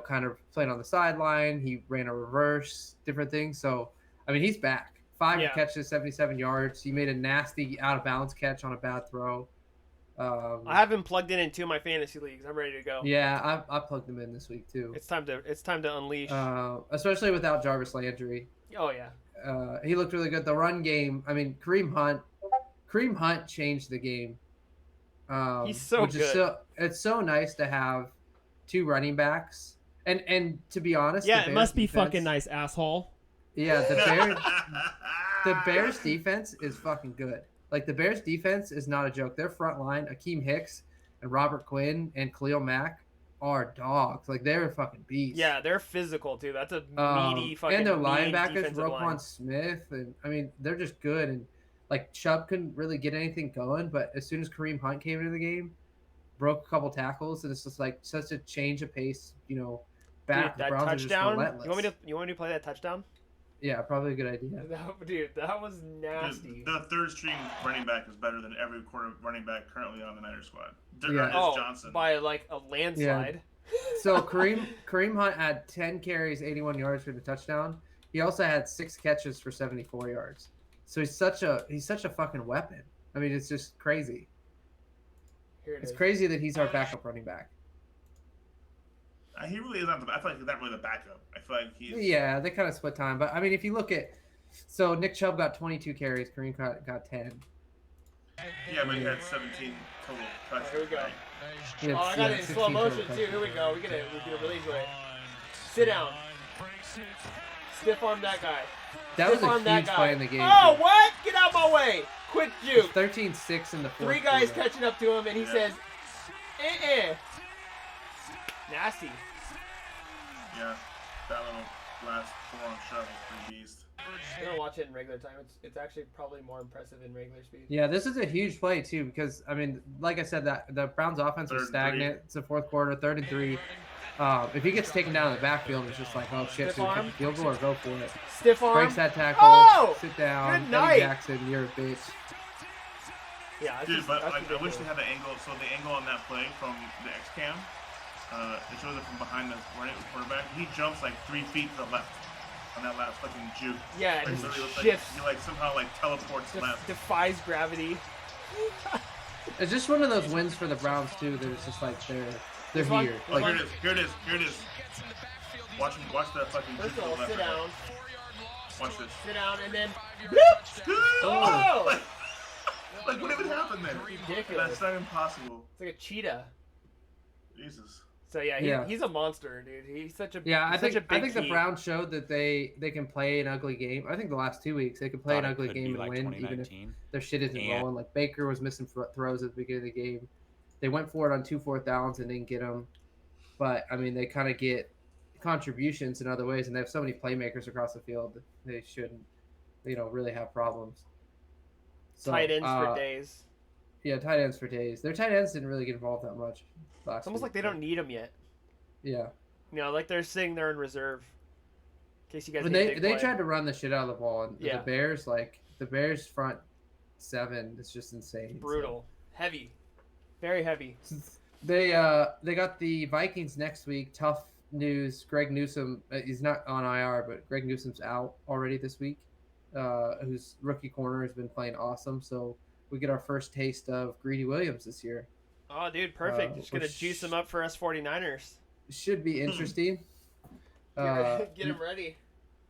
kind of played on the sideline. He ran a reverse, different things. So, I mean, he's back. 5 catches, 77 yards. He made a nasty out of bounds catch on a bad throw. I have him plugged in 2 of my fantasy leagues. I'm ready to go. Yeah, I plugged him in this week too. It's time to unleash. Especially without Jarvis Landry. Oh yeah. He looked really good. The run game. I mean, Kareem Hunt changed the game. He's so good. It's so nice to have 2 running backs. And to be honest, yeah, it must be fucking nice, asshole. Yeah, the Bears defense is fucking good. Like, the Bears defense is not a joke. Their front line, Akeem Hicks and Robert Quinn and Khalil Mack, are dogs. Like, they're fucking beasts. Yeah, they're physical too. That's a meaty fucking. And their linebackers, Roquan line. Smith, and I mean, they're just good. And like, Chubb couldn't really get anything going, but as soon as Kareem Hunt came into the game, broke a couple tackles, and it's just like such a change of pace. That touchdown. You want me to play that touchdown? Yeah, probably a good idea. Dude, that was nasty. The third string running back is better than every running back currently on the Niners squad. Johnson. By like a landslide. Yeah. So Kareem Hunt had 10 carries, 81 yards for the touchdown. He also had 6 catches for 74 yards. So he's such a fucking weapon. I mean, it's just crazy. It's crazy that he's our backup running back. He really is not. I feel like he's not really the backup. I feel like he's. Yeah, they kind of split time, but I mean, if you look at, so Nick Chubb got 22 carries, Kareem got 10. Yeah, but he had 17 total touches. Here we go. I got it in slow motion too. Here we go. We're gonna really enjoy it. Sit down. Stiff arm that guy. That was a huge play in the game. Oh, what? Get out my way! Quick juke. 13-6 in the fourth. 3 guys catching up to him, and he says, Nasty. Yeah, that little last forearm shove was pretty beast. I'm gonna watch it in regular time. It's actually probably more impressive in regular speed. Yeah, this is a huge play too because I mean, like I said, that the Browns' offense was stagnant. It's the fourth quarter, 3rd and 3. If he gets taken down in the backfield, it's just like, oh shit, so kick the field goal or go for it. Stiff arm. Breaks that tackle. Oh! Sit down. Good night. Eddie Jackson, you're a bitch. Yeah, dude, but like, I wish they had the angle. So the angle on that play from the X cam, it shows it from behind the quarterback. He jumps like 3 feet to the left on that last fucking juke. Yeah, like, and shifts. He like somehow like teleports left. Defies gravity. It's just one of those wins for the Browns too. That it's just like they're here. Like, here it is. Watch the fucking juke to the left. Sit down. Watch this. Sit down and then. Oh! Like, what even happened there? Ridiculous. That's not impossible. It's like a cheetah. Jesus. So yeah, he's a monster, dude. He's such a I think the Browns showed that they can play an ugly game. I think the last 2 weeks they could play an ugly game and win, even if their shit isn't rolling. Like Baker was missing throws at the beginning of the game. They went for it on 2 4th downs and didn't get them. But I mean, they kind of get contributions in other ways, and they have so many playmakers across the field that they shouldn't, really have problems. So, tight ends for days. Yeah, tight ends for days. Their tight ends didn't really get involved that much. It's almost like they don't need them yet. Yeah. Like they're sitting there in reserve. In case you guys. But they tried to run the shit out of the ball, and the Bears front 7 is just insane. Brutal, heavy, very heavy. They got the Vikings next week. Tough news. Greg Newsome, he's not on IR, but Greg Newsome's out already this week. Whose rookie corner has been playing awesome. So we get our first taste of Greedy Williams this year. Oh, dude, perfect. Just gonna juice him up for us 49ers. Should be interesting. Get him ready.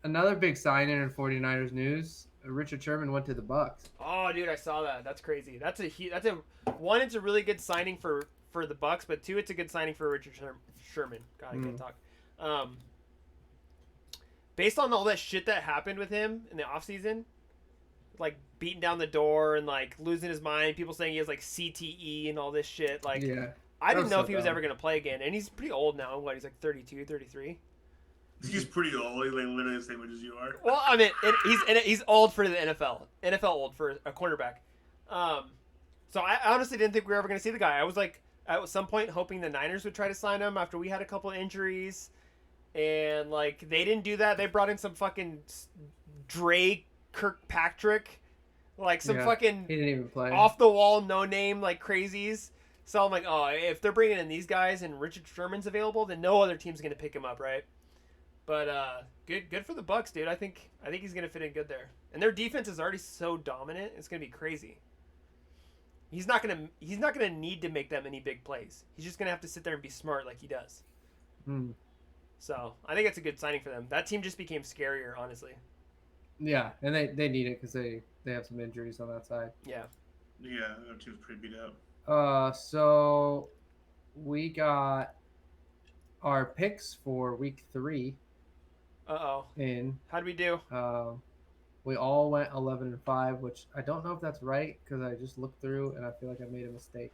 Another big signing in 49ers news. Richard Sherman went to the Bucks. Oh, dude, I saw that. That's crazy. That's a one. It's a really good signing for the Bucks, but two, it's a good signing for Richard Sherman. God, I can't talk. Based on all that shit that happened with him in the offseason, like beating down the door and like losing his mind, people saying he has like CTE and all this shit. Like, Yeah, I didn't know if he was ever gonna play again, and he's pretty old now. What? He's like 32, 33. He's pretty old. He's like literally the same age as you are. Well, I mean, he's old for the NFL. NFL old for a cornerback. So I honestly didn't think we were ever going to see the guy. I was like, at some point, hoping the Niners would try to sign him after we had a couple of injuries, and like they didn't do that. They brought in some fucking Dre Kirkpatrick, like some fucking he didn't even play. off the wall, no name like crazies. So I'm like, oh, if they're bringing in these guys and Richard Sherman's available, then no other team's going to pick him up, right? But good for the Bucks, dude. I think he's gonna fit in good there. And their defense is already so dominant; it's gonna be crazy. He's not gonna need to make that many big plays. He's just gonna have to sit there and be smart like he does. So I think it's a good signing for them. That team just became scarier, honestly. Yeah, and they need it because they have some injuries on that side. Yeah. Yeah, their team's pretty beat up. So we got our picks for week 3. How'd we do? We all went 11-5, which I don't know if that's right because I just looked through and I feel like I made a mistake.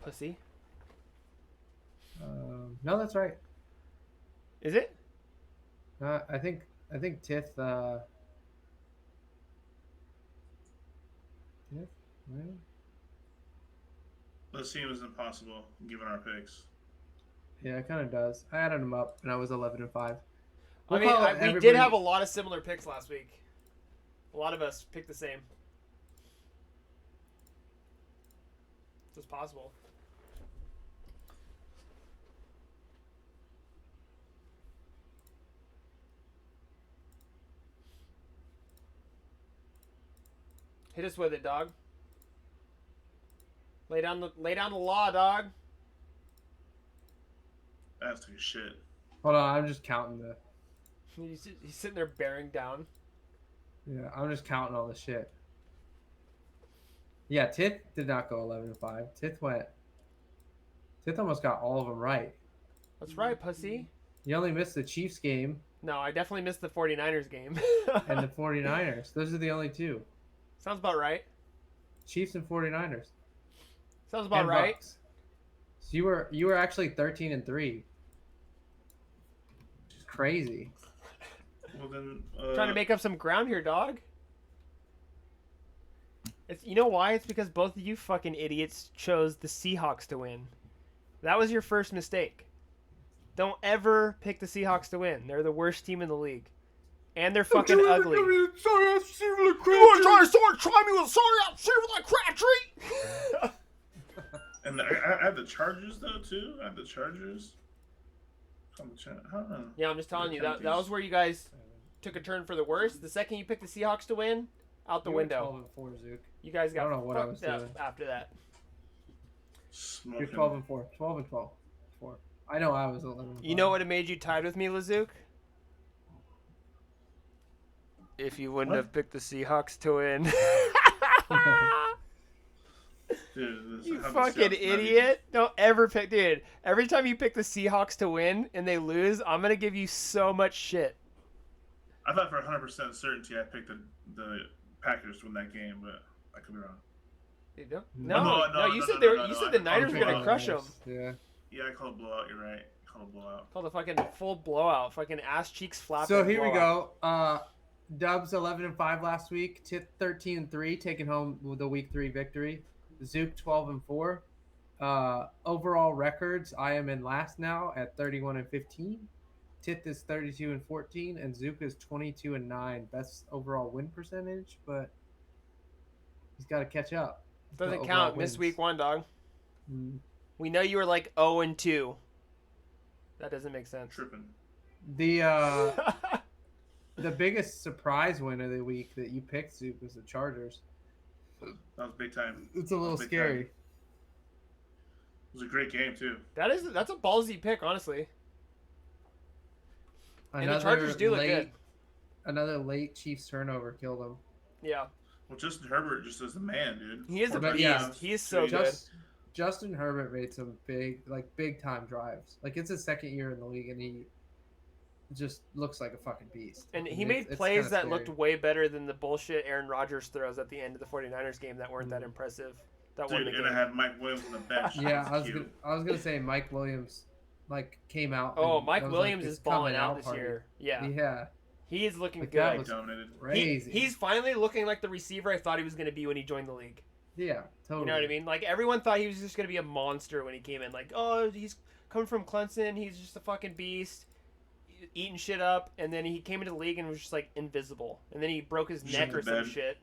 Pussy. No, that's right. Is it? I think Tith. Tith, right? This team is impossible given our picks. Yeah, it kind of does. I added them up and I was 11-5. I mean, we did have a lot of similar picks last week. A lot of us picked the same. So it's possible. Hit us with it, dog. Lay down the law, dog. That's like shit. Hold on, I'm just counting the. He's sitting there bearing down. Yeah, I'm just counting all the shit. Yeah, Tith did not go 11-5. Tith almost got all of them right. That's right, pussy. You only missed the Chiefs game. No, I definitely missed the 49ers game. And the 49ers. Those are the only two. Sounds about right. Chiefs and 49ers. Sounds about and right. Bucks. So you were actually 13-3. Which is crazy. Well then, Trying to make up some ground here, dog. You know why? It's because both of you fucking idiots chose the Seahawks to win. That was your first mistake. Don't ever pick the Seahawks to win. They're the worst team in the league. And they're fucking ugly. You want to try me with Crabtree? And I had the Chargers though too. I had the Chargers. Yeah, I'm just telling you that was where you guys took a turn for the worse. The second you picked the Seahawks to win, out the window. 12-4, Zook. You guys got I don't know what I was doing after that. You're 12-4. 12-12. 4. I know I was 11-5. You know what it made you tied with me, Lazook? If you wouldn't have picked the Seahawks to win. Dude, you fucking idiot. Don't ever pick... Dude, every time you pick the Seahawks to win and they lose, I'm going to give you so much shit. I thought for 100% certainty I picked the Packers to win that game, but I could be wrong. No, you said the Niners were going to crush them. Yeah. Yeah, I called blowout. You're right. I called blowout. Called a fucking full blowout. Fucking ass cheeks flapping. So here we go. Dubs 11-5 last week. Tip 13-3, taking home the week 3 victory. Zook 12-4. Overall records, I am in last now at 31-15. Tith is 32-14, and Zook is 22-9. Best overall win percentage, but he's got to catch up. Doesn't count. Missed week 1, dog. We know you were like 0-2. That doesn't make sense. Tripping. The biggest surprise win of the week that you picked, Zoop, was the Chargers. That was big time. It's a little scary. It was a great game too. That's a ballsy pick, honestly. And the Another Chargers do look good. Another late Chiefs turnover killed them. Yeah. Well, Justin Herbert just is a man, dude. He is a But beast. yeah, He is so good. Justin Herbert made some big time drives. Like, it's his second year in the league, and he just looks like a fucking beast. And he made it's plays kinda that scary. looked way better than the bullshit Aaron Rodgers throws at the end of the 49ers game that weren't that impressive. That won Dude, the and I game. had Mike Williams on the bench. Yeah, That cute. I was gonna say Mike Williams, like, came out. Oh, and Mike that was, Williams like, is his balling coming out this party. year. Yeah. Yeah, He is looking Like, good. that He was dominated. crazy. He's finally looking like the receiver I thought he was going to be when he joined the league. yeah, totally. You know what I mean? Like, everyone thought he was just going to be a monster when he came in. Like, oh, he's coming from Clemson. He's just a fucking beast, eating shit up. And then he came into the league and was just, like, invisible. And then he broke his neck or some shit.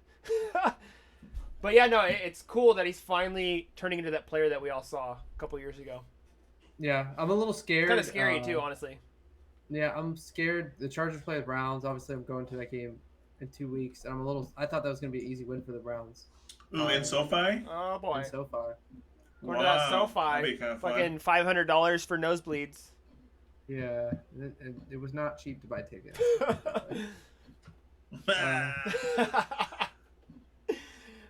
But, yeah, no, it's cool that he's finally turning into that player that we all saw a couple years ago. Yeah, I'm a little scared. Kind of scary, too, honestly. Yeah, I'm scared. The Chargers play the Browns. Obviously, I'm going to that game in 2 weeks, and I thought that was going to be an easy win for the Browns. Ooh, in SoFi? Oh, boy. And so far, Going to that That'd SoFi. be kinda fun. Fucking $500 for nosebleeds. yeah, it was not cheap to buy tickets.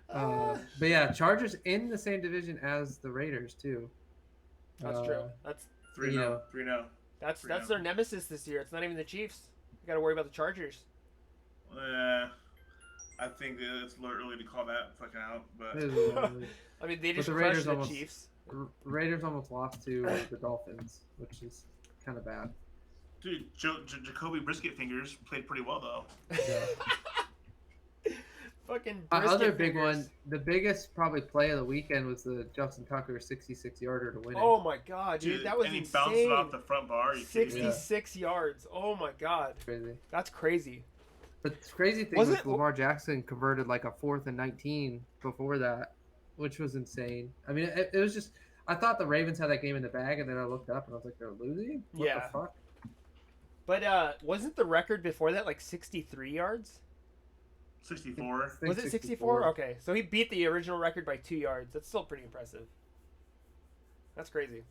But yeah, Chargers in the same division as the Raiders too. That's true. That's 3-0. 3-0. That's For now. their nemesis this year. It's not even the Chiefs. You got to worry about the Chargers. I think that it's a little early to call that fucking out, but It is a little early. I mean, they just the crushed Raiders the almost- Chiefs. Raiders almost lost to the Dolphins, which is kind of bad. dude, Jacoby Brisket Fingers played pretty well though. Yeah. Fucking Other brisket big fingers. one, the biggest probably play of the weekend was the Justin Tucker 66-yarder to win it. Oh my god, dude, that was and he insane. bounced it off the front bar. Are you kidding me? 66 yards. Oh my god, Crazy. that's crazy. But the crazy thing Was was it- Lamar Jackson converted like a 4th and 19 before that, which was insane. I mean, it was just, I thought the Ravens had that game in the bag, and then I looked up and I was like, they're losing? What Yeah. the fuck? But wasn't the record before that like 63 yards? 64. I think Was it 64? Okay, so he beat the original record by 2 yards. That's still pretty impressive. That's crazy.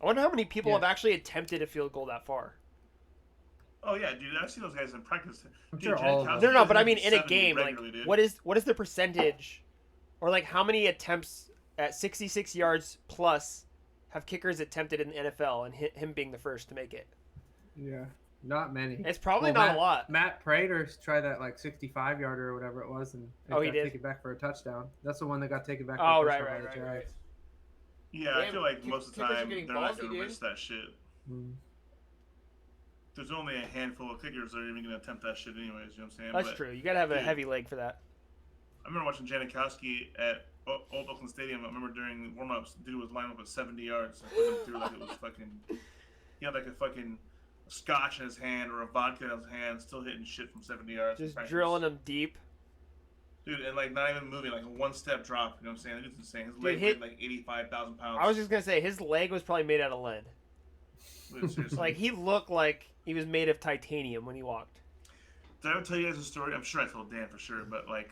I wonder how many people Yeah. have actually attempted a field goal that far. Oh yeah, dude, I've seen those guys in practice. I'm Dude, sure Janet all of them. Kowski No, does but I it mean for in a 70 game, like regularly, dude. what is the percentage, or like how many attempts at 66 yards plus have kickers attempted in the NFL, and him being the first to make it? Yeah. Not many. It's probably Well, not a lot. Matt Prater tried that like 65-yarder or whatever it was, and it Oh, he got did? taken back for a touchdown. That's the one that got taken back. Oh, for a right, touchdown right, by the right, right. Jags. Yeah, I Damn, feel like most of the kickers are time getting they're not ballsy, going to dude. risk that shit. Mm. There's only a handful of kickers that are even going to attempt that shit anyways, you know what I'm saying? That's But true. You gotta have a dude. heavy leg for that. I remember watching Janikowski at Old Oakland Stadium. I remember during warm-ups, the dude was lining up at 70 yards. And putting him through like it was fucking... He had like a fucking scotch in his hand or a vodka in his hand, still hitting shit from 70 yards. in Just practice. drilling them deep. Dude, and like not even moving, like a one-step drop, you know what I'm saying? It's insane. His Dude, leg hit- weighed like 85,000 pounds. I was just gonna say his leg was probably made out of lead. Dude, seriously. Like he looked like he was made of titanium when he walked. Did I ever tell you guys a story? I'm sure I told Dan for sure, but like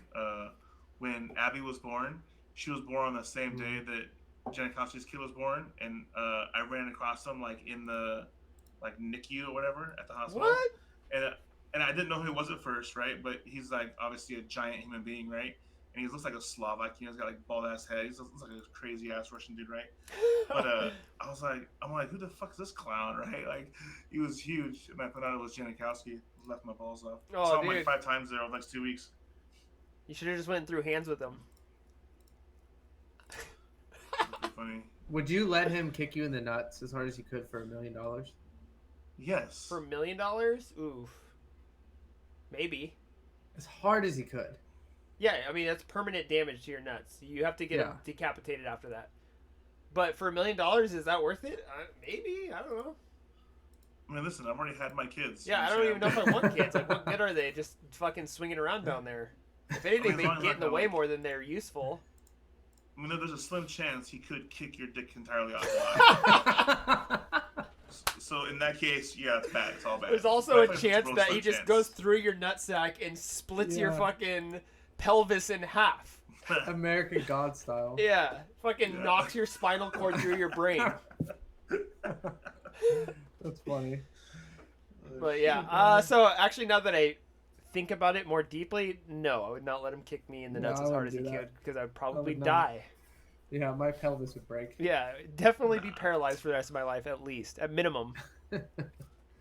when Abby was born, she was born on the same day that Janikowski's kid was born, and I ran across him like in the like NICU or whatever at the hospital. What? And I didn't know who he was at first, right? But he's like obviously a giant human being, right? And he looks like a Slovak. He's got like bald ass head. He looks like a crazy ass Russian dude, right? But I'm like, who the fuck is this clown, right? Like, he was huge, and I found out it was Janikowski. Left my balls off. Oh, Saw him dude. like 5 times there over the next 2 weeks. You should have just went through hands with him. Pretty funny. Would you let him kick you in the nuts as hard as you could for $1 million? Yes. For $1 million? Oof. Maybe. As hard as he could. Yeah, I mean that's permanent damage to your nuts. You have to get him decapitated after that. But for $1 million, is that worth it? Maybe. I don't know. I mean, listen, I've already had my kids. Yeah, I don't even know if I want kids. Like, what good are they? Just fucking swinging around down there. If anything, they get in the way more than they're useful. I mean, there's a slim chance he could kick your dick entirely off the line. So in that case, yeah, it's bad. It's all bad. There's also But a it's chance real that slim he just chance. goes through your nutsack and splits your fucking pelvis in half. American God style. Yeah, fucking knocks your spinal cord through your brain. That's funny. But yeah, so actually now that I think about it more deeply, no, I would not let him kick me in the No, nuts I as hard as wouldn't he do could that. because I'd probably would not. die. Yeah, my pelvis would break. Yeah, definitely be paralyzed for the rest of my life at least, at minimum.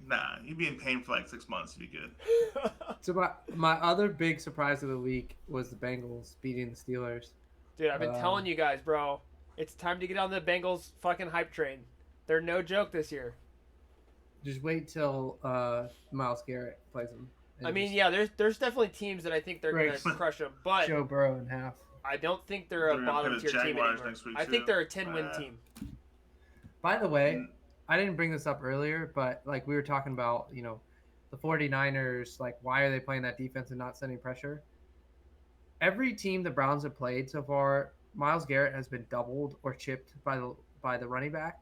Nah, you'd be in pain for like 6 months if you could. So my other big surprise of the week was the Bengals beating the Steelers. Dude, I've been telling you guys, bro. It's time to get on the Bengals fucking hype train. They're no joke this year. Just wait till Myles Garrett plays them. I mean, yeah, there's definitely teams that I think they're Breaks gonna crush them, but Joe Burrow in half. I don't think they're a They're gonna bottom play the tier team Jaguars anymore. next week, I think too. they're a 10-win team. By the way, I didn't bring this up earlier, but like we were talking about, the 49ers, like why are they playing that defense and not sending pressure? Every team the Browns have played so far, Myles Garrett has been doubled or chipped by the running back.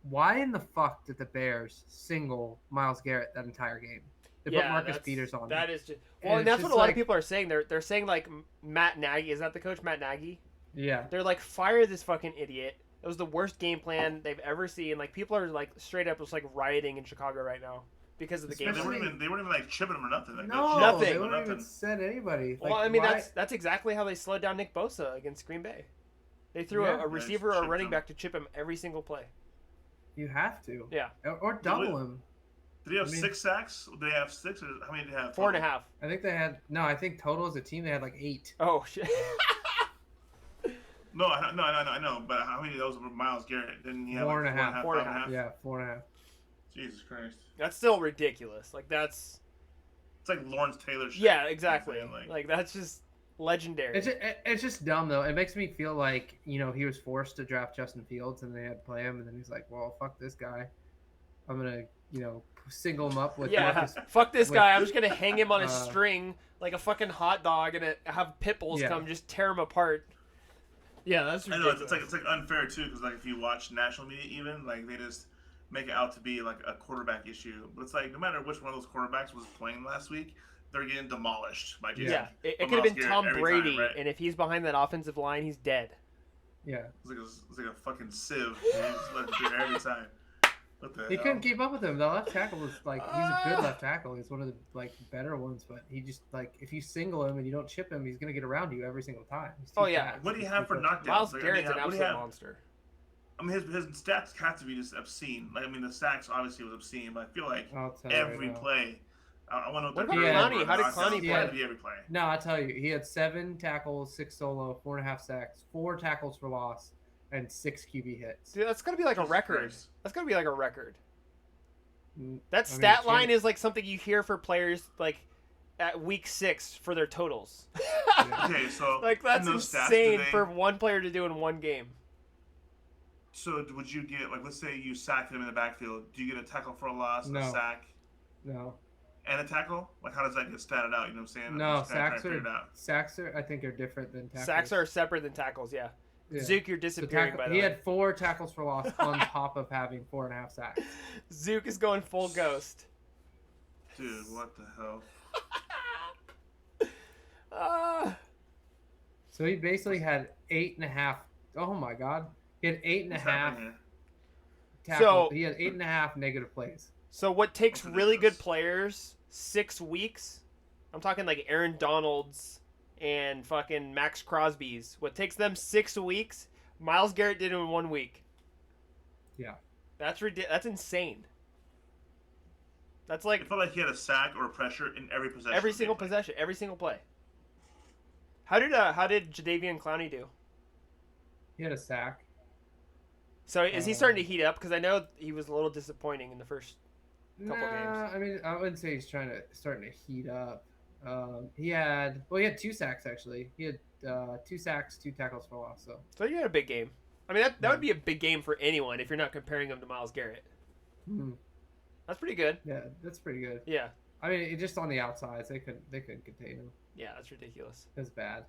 Why in the fuck did the Bears single Myles Garrett that entire game? They put Marcus Peters on. That is just And and it's that's just what a lot like- of people are saying. They're saying like Matt Nagy, is that the coach, Matt Nagy? Yeah. They're like, fire this fucking idiot. It was the worst game plan they've ever seen. Like people are like straight up just like rioting in Chicago right now because of the game They plan. weren't even like chipping him or nothing. Like, No, Nothing. they wouldn't even send anybody. Well, Like, I mean why- that's exactly how they slowed down Nick Bosa against Green Bay. They threw Yeah. a receiver or a chipped running him. back to chip him every single play. You have to. Yeah, Or double him. Did he have I mean- 6 sacks? Did they have 6? Or how many did they have? 4.5. I think they had I think total as a team they had like 8. Oh shit. No, I know. But how many of those were Myles Garrett? Didn't he have 4.5. 4.5? Yeah, 4.5. Jesus Christ. That's still ridiculous. Like that's It's like Lawrence Taylor shit. yeah, exactly. Like- Like that's just legendary. It's just dumb though. It makes me feel like he was forced to draft Justin Fields and they had to play him, and then he's like, well, fuck this guy. I'm gonna single him up with Yeah, Marcus. fuck this with- guy. I'm just gonna hang him on a uh, string like a fucking hot dog and have pit bulls Yeah. come just tear him apart. Yeah, that's I know ridiculous. it's like unfair too, because like if you watch national media, even like they just make it out to be like a quarterback issue. But it's like no matter which one of those quarterbacks was playing last week, they're getting demolished by Jason. Yeah, it From could have Myles been Garrett Tom every Brady, time, right? and if he's behind that offensive line, he's dead. Yeah, It's like a fucking sieve. He just let it through every time. What the he hell? couldn't keep up with him. The left tackle was like he's a good left tackle. He's one of the better ones, but he just if you single him and you don't chip him, he's gonna get around you every single time. He's too Oh, yeah. fast. What do you He's have too for quick. knockdowns? Miles Like, Garrett's an what do you absolute have? monster. I mean, his stats have to be just obscene. Like, I mean, the sacks obviously was obscene, but I feel like I'll tell you every right now. play. I want to know What the about career Clowney? number of How did knockdowns. Clowney It had to play? be every play. No, I tell you, he had 7 tackles, 6 solo, 4.5 sacks, 4 tackles for loss, and 6 QB hits. Dude, that's gonna be like a Jesus record. Christ. That's gonna be like a record. Mm, That I mean, stat line Jimmy- is like something you hear for players like at week 6 for their totals. Okay, so Like that's in those stats, insane do they- for one player to do in one game. So would you get like, let's say you sack him in the backfield? Do you get a tackle for a loss, No. a sack, No, and a tackle? Like, how does that get statted out? You know what I'm saying? I'm no, just kinda trying to figure it out. sacks are I think are different than tackles. Sacks are separate than tackles. Yeah. Yeah. Zook, you're So disappearing by the he way. had 4 tackles for loss on top of having 4.5 sacks. Zook is going full ghost. Dude, what the hell? So he basically had 8.5. Oh my god, he had 8.5 What's happening here? tackles. So- He had 8.5 negative plays. So what takes That's really good ridiculous. players 6 weeks? I'm talking like Aaron Donalds and fucking Max Crosby's. What takes them 6 weeks? Miles Garrett did in 1 week. Yeah. That's That's insane. That's I like felt like he had a sack or a pressure in every possession. every of the single game. possession, every single play. How did Jadeveon Clowney do? He had a sack. So is he starting to heat up? Because I know he was a little disappointing in the first. Couple games. I mean, I wouldn't say he's starting to heat up. He had 2 sacks actually. He had 2 sacks, 2 tackles for loss. So So you had a big game. I mean that would be a big game for anyone if you're not comparing him to Miles Garrett. That's pretty good. yeah, that's pretty good. Yeah. I mean, just on the outsides, they couldn't contain him. Yeah, that's ridiculous. It was bad.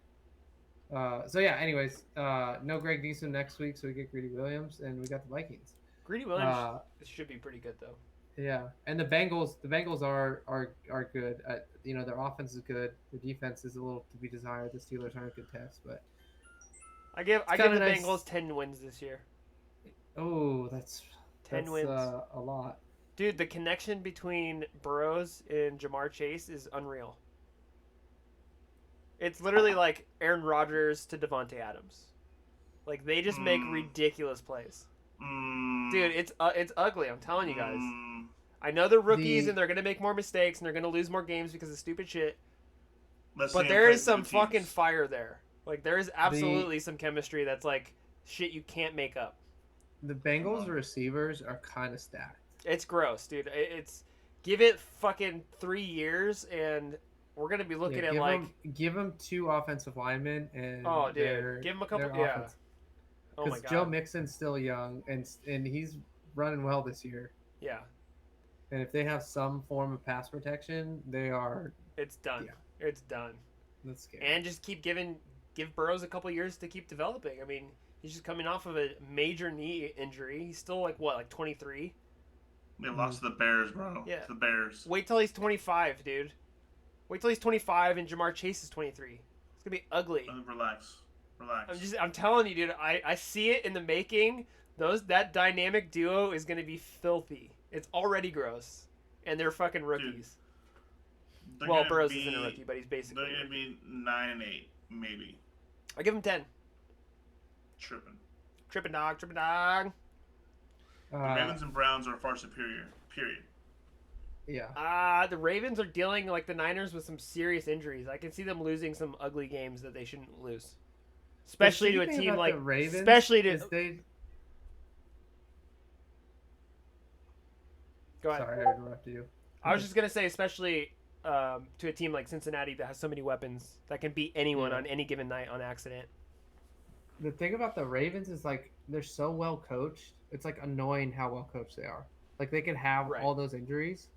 So yeah. Anyways, no Greg Newsome next week, so we get Greedy Williams, and we got the Vikings. Greedy Williams should be pretty good though. Yeah, and the Bengals are good. Their offense is good. Their defense is a little to be desired. The Steelers aren't a good test, but I give the nice. Bengals 10 wins this year. Oh, that's 10 wins. A lot. Dude, the connection between Burrows and Jamar Chase is unreal. It's literally like Aaron Rodgers to Devontae Adams. Like they just make ridiculous plays. Dude, it's ugly. I'm telling you guys. I know they're rookies and they're gonna make more mistakes and they're gonna lose more games because of stupid shit. But there is some fucking fire there. Like there is absolutely some chemistry that's like shit you can't make up. The Bengals receivers are kind of stacked. It's gross, dude. It's give it fucking 3 years and we're gonna be looking at give them 2 offensive linemen and give them a couple. Yeah. Oh my god. Joe Mixon's still young and he's running well this year. Yeah. And if they have some form of pass protection, it's done. Yeah. It's done. That's scary. And just give Burrows a couple years to keep developing. I mean, he's just coming off of a major knee injury. He's still like 23? They lost to the Bears, bro. Yeah. To the Bears. Wait till he's 25, dude. Wait till he's 25 and Jamar Chase is 23. It's gonna be ugly. Relax. I'm telling you, dude. I see it in the making. That dynamic duo is gonna be filthy. It's already gross, and they're fucking rookies. Dude, well, Burrows isn't a rookie, but he's basically. They're gonna be 9-8, maybe. I give him 10. Tripping dog. The Ravens and Browns are far superior. Period. Yeah. The Ravens are dealing like the Niners with some serious injuries. I can see them losing some ugly games that they shouldn't lose, especially to a team like the Ravens. Especially to. Go ahead. Sorry, I interrupted you. I was just gonna say, especially to a team like Cincinnati that has so many weapons that can beat anyone on any given night on accident. The thing about the Ravens is like they're so well coached. It's like annoying how well coached they are. Like they could have all those injuries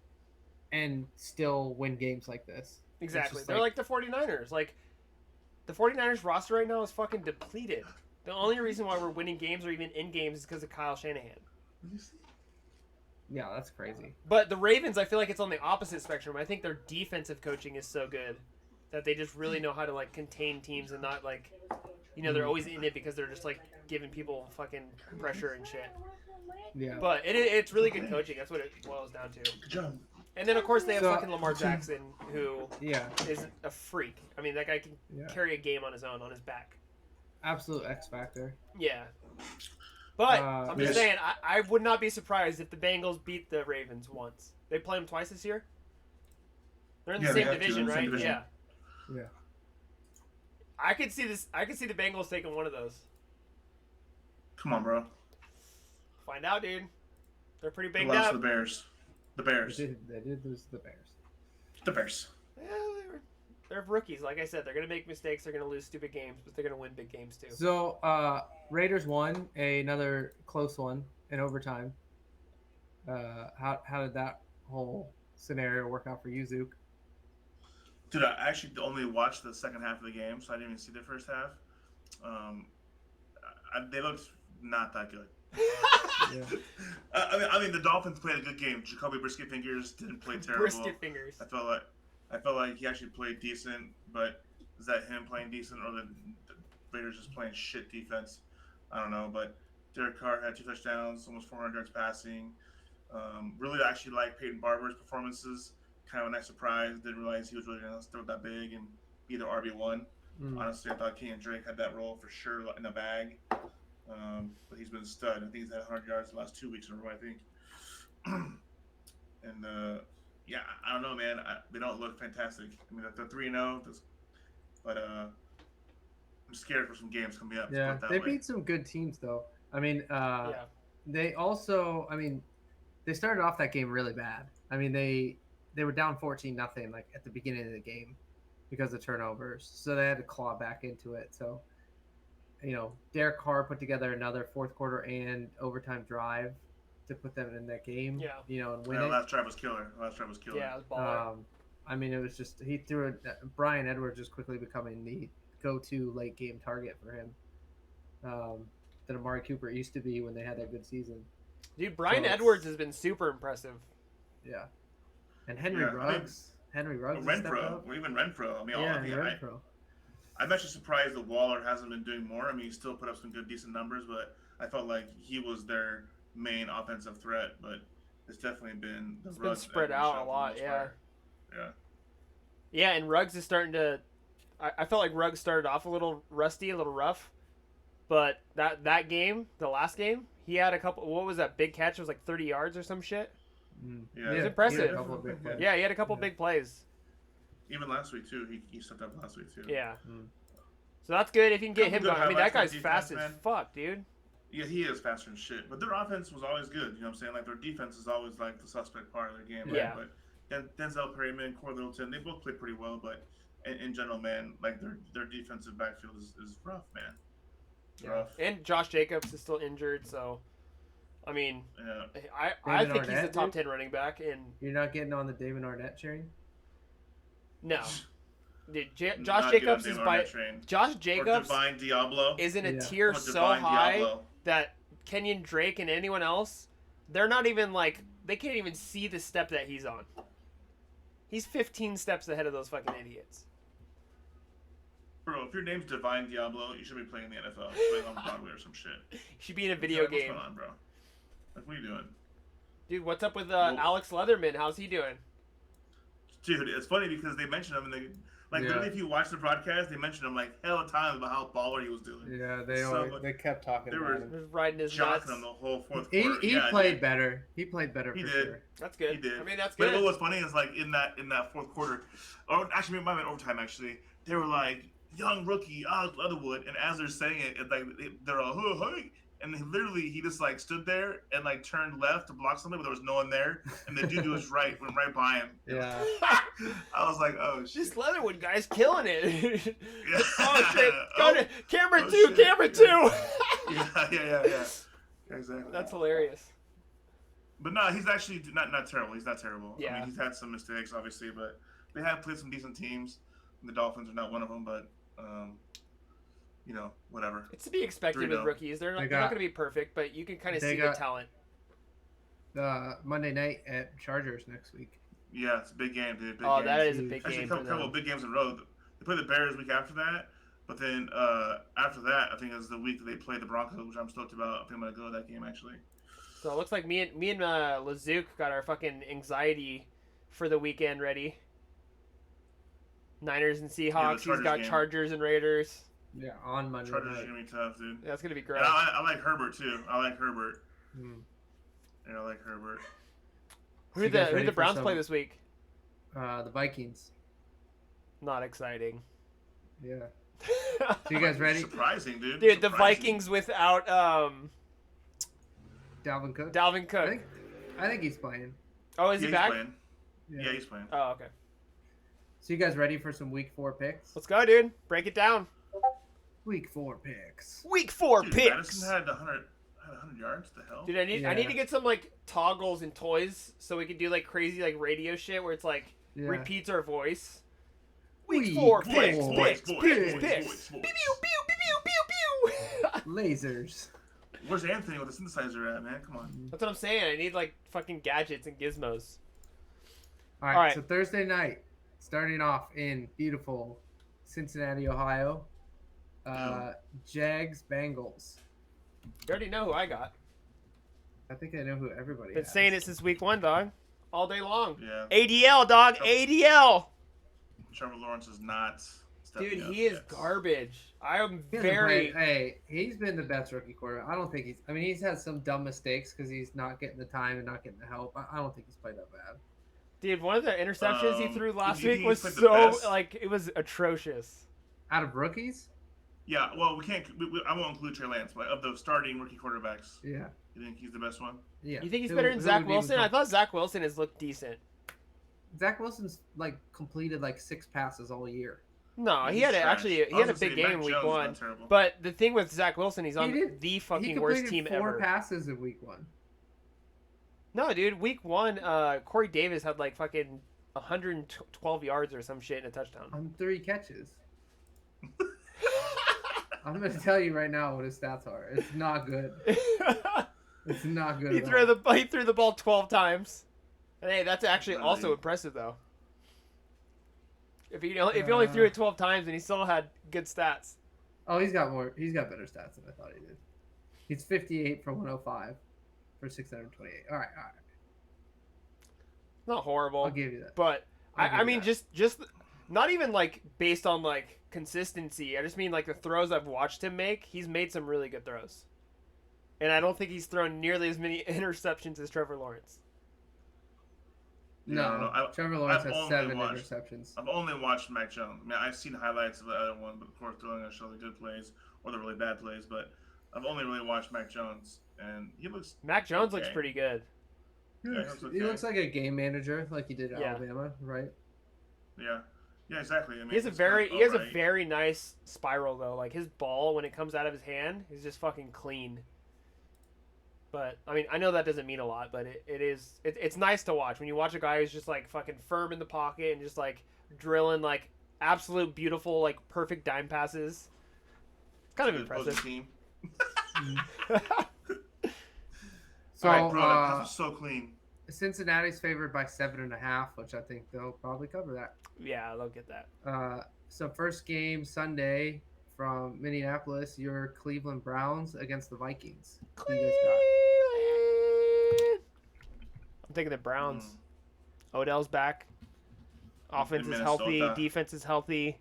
and still win games like this. Exactly. They're like the 49ers. Like the 49ers roster right now is fucking depleted. The only reason why we're winning games or even in games is because of Kyle Shanahan. Yeah, that's crazy. But the Ravens, I feel like it's on the opposite spectrum. I think their defensive coaching is so good that they just really know how to like contain teams and not like, they're always in it because they're just like giving people fucking pressure and shit. Yeah. But it's really good coaching. That's what it boils down to. Good job. And then of course they have fucking Lamar Jackson, who is a freak. I mean, that guy can carry a game on his own, on his back. Absolute X factor. Yeah. But I'm just saying, I would not be surprised if the Bengals beat the Ravens once. They play them twice this year. They're in the same division, right? Yeah. Yeah. I could see this. I could see the Bengals taking one of those. Come on, bro. Find out, dude. They're pretty banged up. They lost up. to the Bears. The Bears. They did lose to the Bears. The Bears. Yeah, they're rookies. Like I said, they're going to make mistakes. They're going to lose stupid games, but they're going to win big games too. So, Raiders won another close one in overtime. How did that whole scenario work out for you, Zook? Dude, I actually only watched the second half of the game, so I didn't even see the first half. They looked not that good. I mean, the Dolphins played a good game. Jacoby Brisket Fingers didn't play terrible. Brisket Fingers. I felt like he actually played decent, but is that him playing decent or the Raiders just playing shit defense? I don't know, but Derek Carr had 2 touchdowns, almost 400 yards passing. Really actually like Peyton Barber's performances. Kind of a nice surprise. Didn't realize he was really going to throw that big and be the RB1. Honestly, I thought Kenyon Drake had that role for sure in the bag. But he's been a stud. I think he's had 100 yards the last 2 weeks in a row, I think. And, I don't know, man. They don't look fantastic. I mean, they're 3-0, but I'm scared for some games coming up. Yeah, they beat some good teams, though. I mean, they also, they started off that game really bad. I mean, they were down 14-0 like at the beginning of the game because of turnovers, so they had to claw back into it. So, Derek Carr put together another fourth quarter and overtime drive to put them in that game. Yeah. And win it. Last drive was killer. Yeah, it was baller. It was just he threw it. Brian Edwards just quickly becoming the go-to late game target for him than Amari Cooper used to be when they had that good season. Dude, Brian So Edwards has been super impressive. Yeah, and Henry Ruggs. Henry Ruggs. Renfro, or even Renfro. I mean, Renfro. I'm actually surprised that Waller hasn't been doing more. I mean, he still put up some good, decent numbers, but I felt like he was their main offensive threat. But it's definitely been the It's been spread out a lot, yeah. Yeah. Yeah, and Ruggs is starting to. I felt like Ruggs started off a little rusty, a little rough, but that game, the last game, he had a couple. What was that big catch? It was like 30 yards or some shit. Yeah, it was impressive. Yeah, he had a couple big plays. Even last week too, he stepped up last week too. Yeah. So that's good if you can get him going. I mean, that guy's defense, fast as fuck, dude. Yeah, he is faster than shit. But their offense was always good. You know what I'm saying? Like their defense is always like the suspect part of their game. Right? Yeah. But Denzel Perryman, Corey Littleton, they both played pretty well. But in general, man, like their defensive backfield is rough, man. Rough. And Josh Jacobs is still injured, so I mean, yeah. I think he's Arnett, a top dude? 10 running back. And You're not getting on the David Arnett train? no, dude, Josh Not Jacobs get is on by that train. Josh Or Jacobs Divine Diablo. is in a Yeah. tier Or so Divine high Diablo. that Kenyon Drake and anyone else, they're not even like they can't even see the step that he's on. He's 15 steps ahead of those fucking idiots. Bro, if your name's Divine Diablo, you should be playing in the NFL. Playing on Broadway or some shit. He should be in a video What's game. going on, bro? Like, what are you doing? Dude, what's up with Alex Leatherman? How's he doing? Dude, it's funny because they mentioned him, and they literally, if you watch the broadcast, they mentioned him like hell of times about how baller he was doing. Yeah, they kept talking about him. Just riding his Jocking nuts. him the whole fourth He quarter. played better. He played better He for did. sure. That's good. He did. I mean, that's But good. what was funny is like in that fourth quarter, or actually it might have been overtime. Actually, they were like young rookie Alex Leatherwood, and as they're saying it, like they're all hey, and he just like stood there and like turned left to block something, but there was no one there, and the dude to his right went right by him. Yeah. I was like, oh shit. This Leatherwood guy's killing it. Yeah. Oh shit! Oh, Camera oh, two, shit. camera two. yeah. Exactly. That's hilarious. But no, he's actually not terrible. He's not terrible. I Yeah. mean, he's had some mistakes, obviously, but they have played some decent teams. The Dolphins are not one of them, but whatever. It's to be expected with 3-0. rookies. They're not going to be perfect, but you can kind of They see the got- talent. Monday night at Chargers next week. Yeah, it's a big game, dude. Big Oh, game. that is a big Actually, game a for couple them. of big games in a row. They play the Bears week after that, but then after that, I think is the week that they play the Broncos, which I'm stoked about. I think I'm gonna go to that game actually. So it looks like me and Lazook got our fucking anxiety for the weekend ready. Niners and Seahawks. He's Chargers got game. Chargers and Raiders. Yeah, on Monday Chargers are night. gonna be tough, dude. Yeah, that's gonna be great. And I like Herbert too. I like Herbert. Hmm. Yeah, I like Herbert. Who You did guys the ready for Browns some- play this week? The Vikings. Not exciting. Yeah. So you guys ready? Surprising, dude. Dude, the Surprising. Vikings without Dalvin Cook. Dalvin Cook. I think he's playing. Oh, is he he's back? Playing. Yeah, he's playing. Oh, okay. So you guys ready for some Week 4 picks? Let's go, dude. Break it down. Week 4 picks. Week 4 Dude, picks. Madison had 100 yards. The hell? Dude, I need Yeah. to get some like toggles and toys so we can do like crazy like radio shit where it's like Yeah. repeats our voice. Week Week 4 four. picks, Boys, picks, boys, picks, boys, picks. boys, boys. Pew pew pew pew pew pew. Lasers. Where's Anthony with the synthesizer at, man? Come on. That's what I'm saying. I need like fucking gadgets and gizmos. All right, All right. so Thursday night, starting off in beautiful Cincinnati, Ohio. Jags, Bengals. You already know who I got. I think I know who everybody Been has. saying it since week 1, dog. All day long. Yeah. ADL, dog. ADL. Trevor Lawrence is not. stepping Dude, up he is yet. garbage. I am He hasn't very. played- Hey, he's been the best rookie quarterback. I don't think he's. I mean, he's had some dumb mistakes because he's not getting the time and not getting the help. I don't think he's played that bad. Dude, one of the interceptions he threw last do you week think was he's played the so best? like it was atrocious. Out of rookies? Yeah, well, we can't. I won't include Trey Lance, but of the starting rookie quarterbacks, Yeah. you think he's the best one? Yeah. You think he's Who- better than who Zach would even Wilson? I come- thought Zach Wilson has looked decent. Zach Wilson's like completed like 6 passes all year. No, he He's had trash. he I was had a gonna say, big game Mac in week Jones is 1. not terrible. But the thing with Zach Wilson, he's on He did- the He fucking completed worst team 4 ever. passes in week 1. No, dude, week 1, Corey Davis had like fucking 112 yards or some shit and a touchdown. On 3 catches. I'm gonna tell you right now what his stats are. It's not good. It's not good. He threw the ball 12 times. And hey, that's actually also impressive though. If he only threw it 12 times and he still had good stats. Oh, he's got better stats than I thought he did. He's 58 for 105 for 628. All right. Not horrible. I'll give you that. But I mean, just not even like based on like consistency. I just mean like the throws I've watched him make. He's made some really good throws, and I don't think he's thrown nearly as many interceptions as Trevor Lawrence. No, Trevor Lawrence has 7 interceptions. I've only watched Mac Jones. I mean, I've seen highlights of the other one, but of course, they're only going to show the good plays or the really bad plays. But I've only really watched Mac Jones, and he looks. Mac Jones looks pretty good. He looks like a game manager, like he did at Alabama, right? Yeah, exactly. I mean, he has a very nice spiral though. Like his ball, when it comes out of his hand, is just fucking clean. But I mean, I know that doesn't mean a lot, but it's nice to watch when you watch a guy who's just like fucking firm in the pocket and just like drilling like absolute beautiful like perfect dime passes. It's kind of impressive. Team. So, all right, bro, that was so clean. Cincinnati's favored by 7.5, which I think they'll probably cover that. Yeah, they'll get that. So first game Sunday from Minneapolis, your Cleveland Browns against the Vikings. Who you guys got? I'm thinking the Browns. Odell's back. Offense is healthy. Defense is healthy.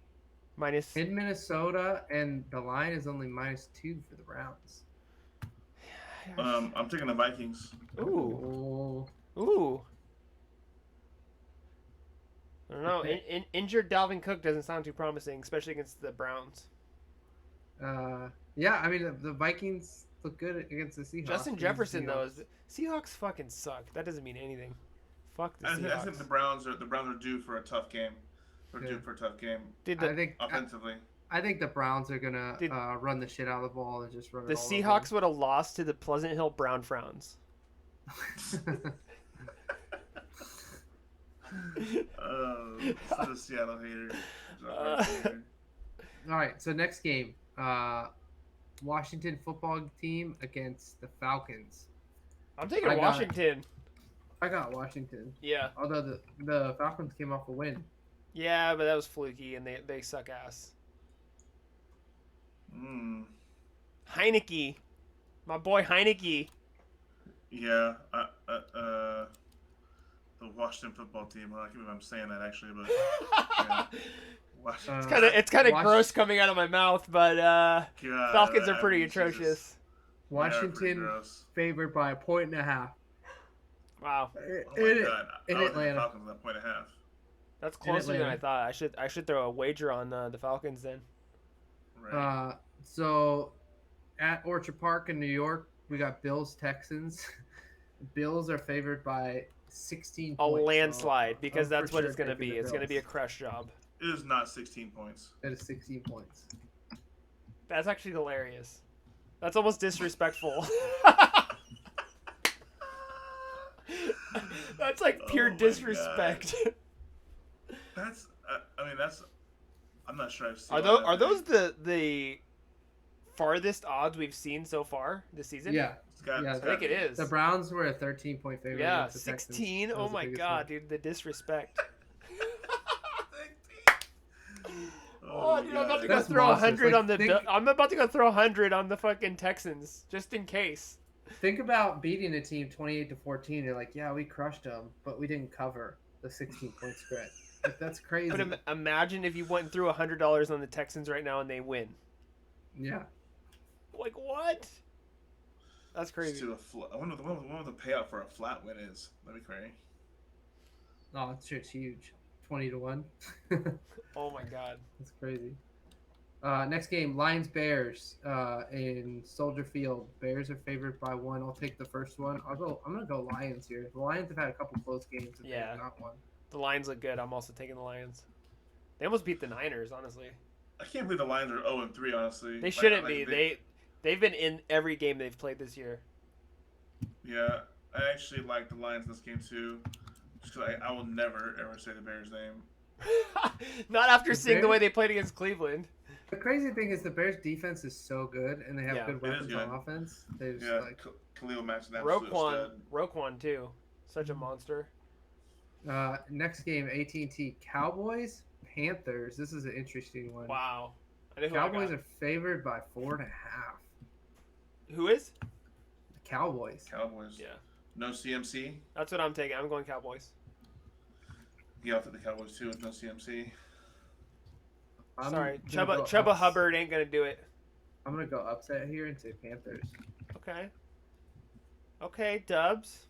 In Minnesota, and the line is only -2 for the Browns. I'm taking the Vikings. Ooh. I don't know. Injured Dalvin Cook doesn't sound too promising, especially against the Browns. Yeah, I mean the Vikings look good against the Seahawks. Justin Jefferson though, Seahawks fucking suck. That doesn't mean anything. Fuck the Seahawks. I think the Browns are due for a tough game. They're due for a tough game. Offensively. I think the Browns are gonna run the shit out of the ball and just run. The Seahawks would have lost to the Pleasant Hill Brown Frowns. The Seattle hater. All right, so next game, Washington football team against the Falcons. I'm taking Washington. I got Washington. Yeah. Although the Falcons came off a win. Yeah, but that was fluky, and they suck ass. Heineke. My boy Heineke. Yeah. The Washington football team. Well, I can't believe I'm saying that actually, but yeah. It's kind of gross coming out of my mouth, but Falcons are pretty atrocious. Washington favored by 1.5. Wow. In Atlanta. Falcons at 1.5. That's closer than I thought. I should throw a wager on the Falcons then. Right. So at Orchard Park in New York, we got Bills Texans. Bills are favored by 16 points. A landslide, because that's what it's going to be. It's going to be a crush job. It is not 16 points. It is 16 points. That's actually hilarious. That's almost disrespectful. That's like pure disrespect. That's. I'm not sure I've seen. Are those the farthest odds we've seen so far this season? Yeah. I think it is. The Browns were a 13-point favorite. Yeah, 16. Oh my god, dude, the disrespect. Oh, dude, I'm about to go throw 100 on the. I'm about to go throw 100 on the fucking Texans just in case. Think about beating a team 28-14. You're like, yeah, we crushed them, but we didn't cover the 16-point spread. Like, that's crazy. But imagine if you went and threw $100 on the Texans right now and they win. Yeah. Like what? That's crazy. I wonder what the payout for a flat win is. That'd be crazy. Oh, it's huge. 20-1. Oh my god. That's crazy. Next game, Lions-Bears in Soldier Field. Bears are favored by 1. I'll take the first one. I'm gonna go Lions here. The Lions have had a couple close games. They have not won. The Lions look good. I'm also taking the Lions. They almost beat the Niners, honestly. I can't believe the Lions are 0-3. Honestly, they shouldn't be. They've been in every game they've played this year. Yeah, I actually like the Lions in this game too. Just because I will never ever say the Bears' name. Not after seeing the way they played against Cleveland. The crazy thing is the Bears defense is so good, and they have Yeah. good It is weapons on good. offense. They just Yeah, Khalil Mack's an absolute stud. Roquan too. Such a monster. next game, AT&T Cowboys Panthers. This is an interesting one. Wow. I know who Cowboys I are favored by 4.5. got. Who is? The Cowboys. Cowboys. Yeah. No CMC. That's what I'm taking. I'm going Cowboys. Yeah, I'll take the Cowboys too with no CMC. I'm Sorry, gonna go Chuba ups- Hubbard ain't gonna do it. I'm gonna go upset here and say Panthers. Okay. Okay, Dubs.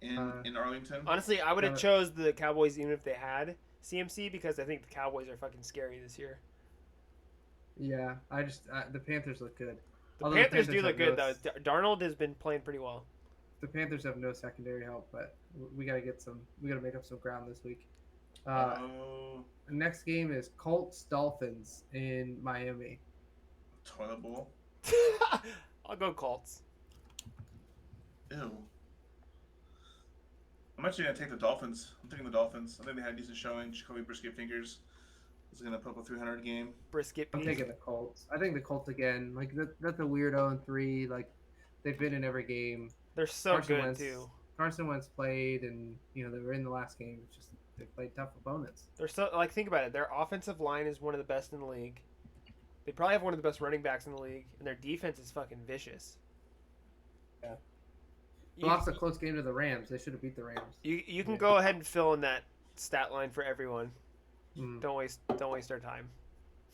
In Arlington. Honestly, I would have Uh, chose the Cowboys even if they had CMC because I think the Cowboys are fucking scary this year. Yeah, the Panthers look good. The Although Panthers do have look no good though. Darnold has been playing pretty well. The Panthers have no secondary help, but we gotta make up some ground this week. Oh, Next game is Colts Dolphins in Miami. toilet bowl. I'll go Colts. Ew. I'm actually gonna take the Dolphins. I'm taking the Dolphins. I think they had a decent showing. Jacoby Brisket fingers is gonna put up a 300 game. Brisket. I'm Beef. taking the Colts. I think the Colts again. Like that's a weird 0-3. Like they've been in every game. They're so Carson good Wentz, too. Carson Wentz played, and they were in the last game. It's just they played tough opponents. They're so like think about it. Their offensive line is one of the best in the league. They probably have one of the best running backs in the league, and their defense is fucking vicious. Yeah. You, Lost a close game to the Rams. They should have beat the Rams. you can go ahead and fill in that stat line for everyone. Mm. Don't waste our time.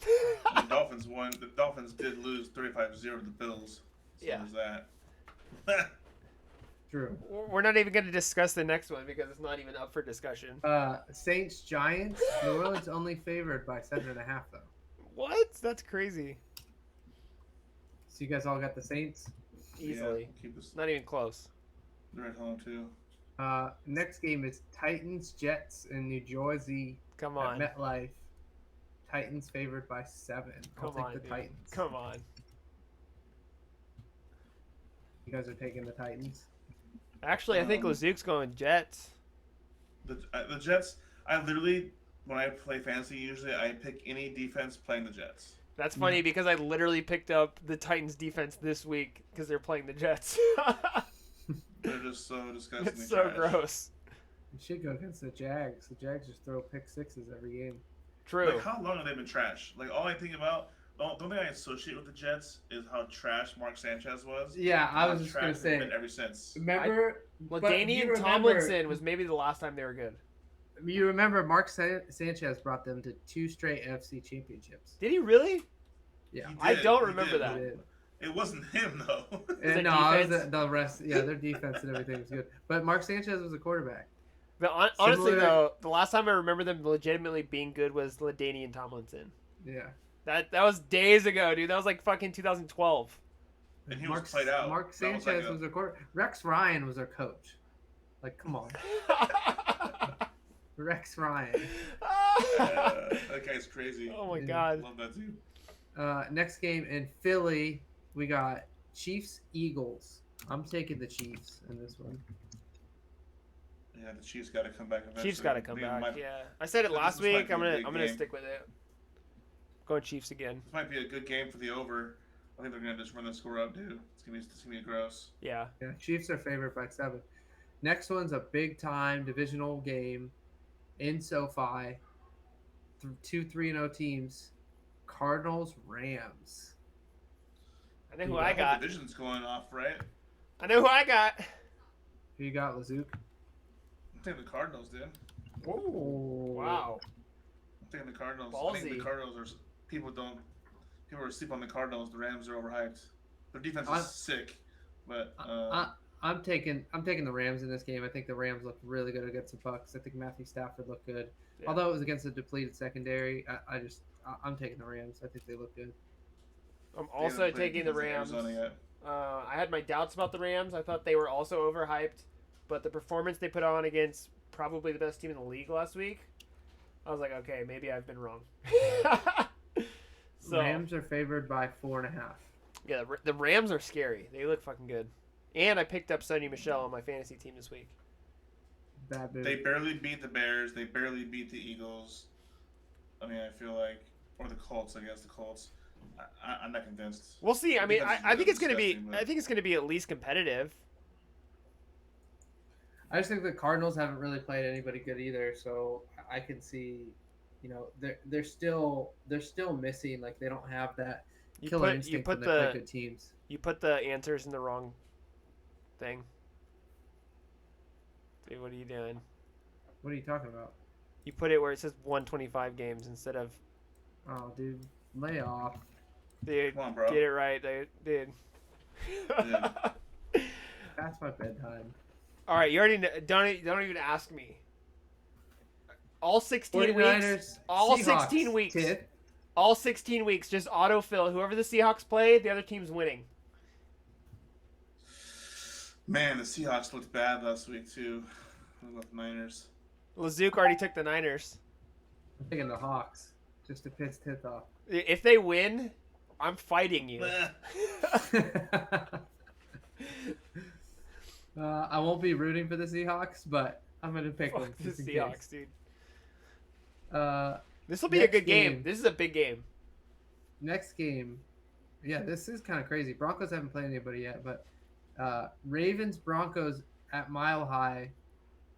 The Dolphins won. The Dolphins did lose 35-0 to the Bills. So Yeah. there's that. True. We're not even going to discuss the next one because it's not even up for discussion. Saints Giants. New Orleans only favored by 7.5 though. What? That's crazy. So you guys all got the Saints. Easily. Yeah, keep this. Not even close. They're at home too. Next game is Titans Jets in New Jersey Come at on. MetLife. Titans favored by 7. I'll Come take on, the dude. Titans. Come on. You guys are taking the Titans. Actually, I think Lazuke's going Jets. The Jets. I literally, when I play fantasy, usually I pick any defense playing the Jets. That's funny because I literally picked up the Titans defense this week because they're playing the Jets. They're just so disgusting. It's so gross. You should go against the Jags. The Jags just throw pick sixes every game. True. Like, how long have they been trash? Like, all I think about, the only thing I associate with the Jets is how trash Mark Sanchez was. Yeah, I How was just trash gonna they've say. been ever since. Remember, Well, but Danny you and remember- Tomlinson was maybe the last time they were good. You remember Mark Sanchez brought them to 2 straight NFC championships. Did he really? Yeah. He I did, don't he remember did. that. They did. It wasn't him though. their And no, it was defense? the rest. Yeah, their defense and everything was good. But Mark Sanchez was a quarterback. But honestly, Similar- though, the last time I remember them legitimately being good was LaDainian Tomlinson. Yeah. That was days ago, dude. That was like fucking 2012. And he was played out. Mark That was Sanchez like was a quarter. Rex Ryan was our coach. Like, come on, Rex Ryan. that guy's crazy. Oh my Yeah. god. Love that dude. Next game in Philly, we got Chiefs Eagles. I'm taking the Chiefs in this one. Yeah, the Chiefs got to come back eventually. Chiefs got to come They back. might- Yeah, I said it This last might week. be I'm a gonna big I'm gonna game. stick with it. Going Chiefs again. This might be a good game for the over. I think they're gonna just run the score up, dude. It's gonna be gross. Yeah. Yeah, Chiefs are favored by 7. Next one's a big time divisional game in SoFi. 2 3-0 teams. Cardinals Rams. I know who Yeah, I The got. division's going off, right? I know who I got. Who you got, Lazook? I'm taking the Cardinals, dude. Oh, Wow. I'm taking the Cardinals. I Ballsy. think the Cardinals are people are asleep on the Cardinals. The Rams are overhyped. Their defense I'm- is sick, but I'm taking the Rams in this game. I think the Rams look really good against the Bucks. I think Matthew Stafford looked good. Yeah. Although it was against a depleted secondary, I'm taking the Rams. I think they look good. I'm they also haven't played taking the defense in Rams. Arizona yet. I had my doubts about the Rams. I thought they were also overhyped, but the performance they put on against probably the best team in the league last week, I was like, okay, maybe I've been wrong. So Rams are favored by 4.5. yeah, the Rams are scary. They look fucking good. And I picked up Sonny Michel on my fantasy team this week. Bad move. They barely beat the Bears. They barely beat the Eagles. I mean, I feel like Or the Colts, I guess. The Colts. I'm not convinced. We'll see. I mean, I think it's going to be. Disgusting, but- I think it's going to be at least competitive. I just think the Cardinals haven't really played anybody good either, so I can see, they're still missing. Like they don't have that killer instinct when they play good teams. You put the answers in the wrong thing. Dude, what are you doing? What are you talking about? You put it where it says 125 games instead of. Oh, dude, lay off. Dude, Come on, bro. get it right, dude. That's my bedtime. All right, you already don't even ask me. All 16 weeks. 49ers, All Seahawks, 16 weeks. Tit. All 16 weeks. Just autofill. Whoever the Seahawks play, the other team's winning. Man, the Seahawks looked bad last week too. What about the Niners? Lazook already took the Niners. I'm thinking the Hawks, just to piss Tit off. If they win, I'm fighting you. I won't be rooting for the Seahawks, but I'm gonna pick them. Fuck the just in Seahawks, case. dude. This will be a Next good game. game. This is a big game. Next game, yeah, this is kind of crazy. Broncos haven't played anybody yet, but Ravens Broncos at Mile High.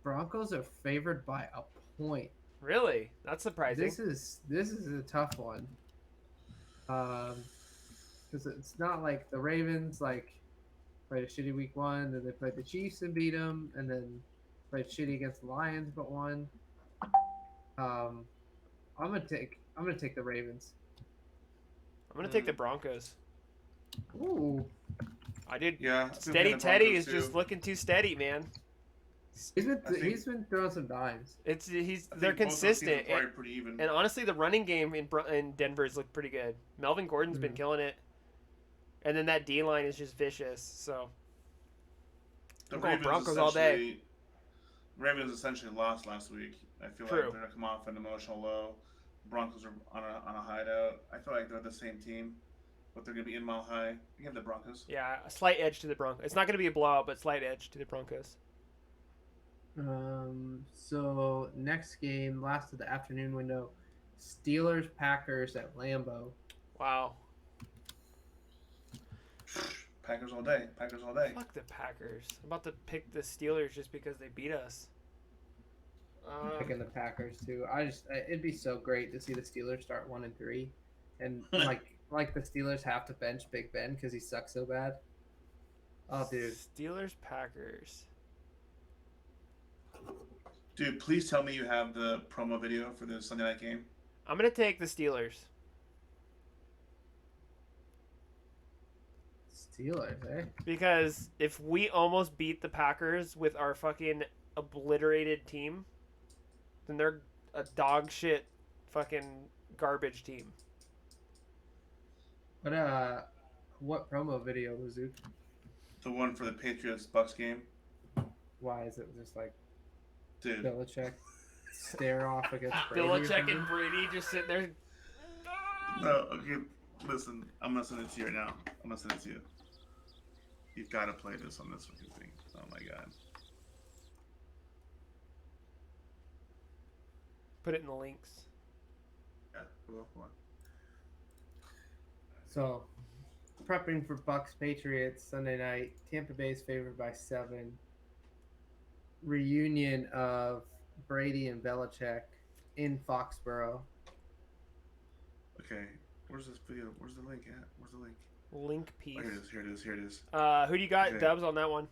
Broncos are favored by a point. Really? That's surprising. This is a tough one. Because it's not like the Ravens played a shitty week 1, then they played the Chiefs and beat them, and then played shitty against the Lions but won. I'm gonna take the Ravens. I'm gonna take the Broncos. Ooh, I did. Yeah. Steady Teddy is just looking too steady, man. he's been throwing some dimes. They're consistent. Probably pretty even. And honestly, the running game in Denver's looked pretty good. Melvin Gordon's been killing it, and then that D line is just vicious. So I'm going Broncos all day. Ravens essentially lost last week. I feel True. like they're gonna come off an emotional low. Broncos are on a hideout. I feel like they're the same team, but they're gonna be in Mile High. You have the Broncos. Yeah, a slight edge to the Broncos. It's not gonna be a blowout, but slight edge to the Broncos. So next game, last of the afternoon window, Steelers Packers at Lambeau. Wow. Packers all day. Packers all day. Fuck the Packers. I'm about to pick the Steelers just because they beat us. I'm picking the Packers too. It'd be so great to see the Steelers start 1-3, and like the Steelers have to bench Big Ben because he sucks so bad. Oh, dude. Steelers Packers. Dude, please tell me you have the promo video for the Sunday night game. I'm gonna take the Steelers. Steelers, eh? Because if we almost beat the Packers with our fucking obliterated team, then they're a dog shit fucking garbage team. What promo video was it? The one for the Patriots Bucks game. Why is it just like Dude. Belichick stare off against Brady? Belichick and Brady just sitting there. No, okay. Listen, I'm gonna send it to you right now. I'm gonna send it to you. You've got to play this on this fucking thing. Oh my god. Put it in the links. Yeah, hold on. So, prepping for Bucks Patriots Sunday night. Tampa Bay is favored by 7. Reunion of Brady and Belichick in Foxborough. Okay, where's this video? Where's the link at? Where's the link? Link piece. Oh, here it is. Here it is. Here it is. Who do you got, Okay. Dubs, on that one?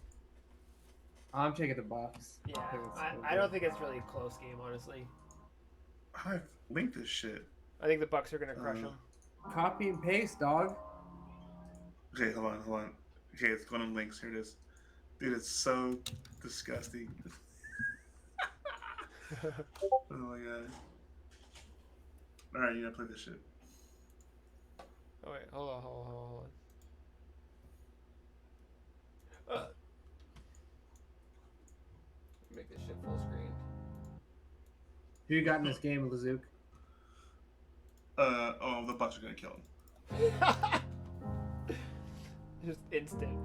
I'm taking the Bucks. Yeah, I think it's so I don't good. think it's really a close game, honestly. How do I link this shit? I think the Bucks are gonna crush them. Copy and paste, dog. Okay, hold on. Okay, it's going on links. Here it is. Dude, it's so disgusting. Oh my god. Alright, you gotta play this shit. Oh wait, hold on. Make this shit full screen. Who you got in this game, Lazook? The Bucks are gonna kill him. Just instant.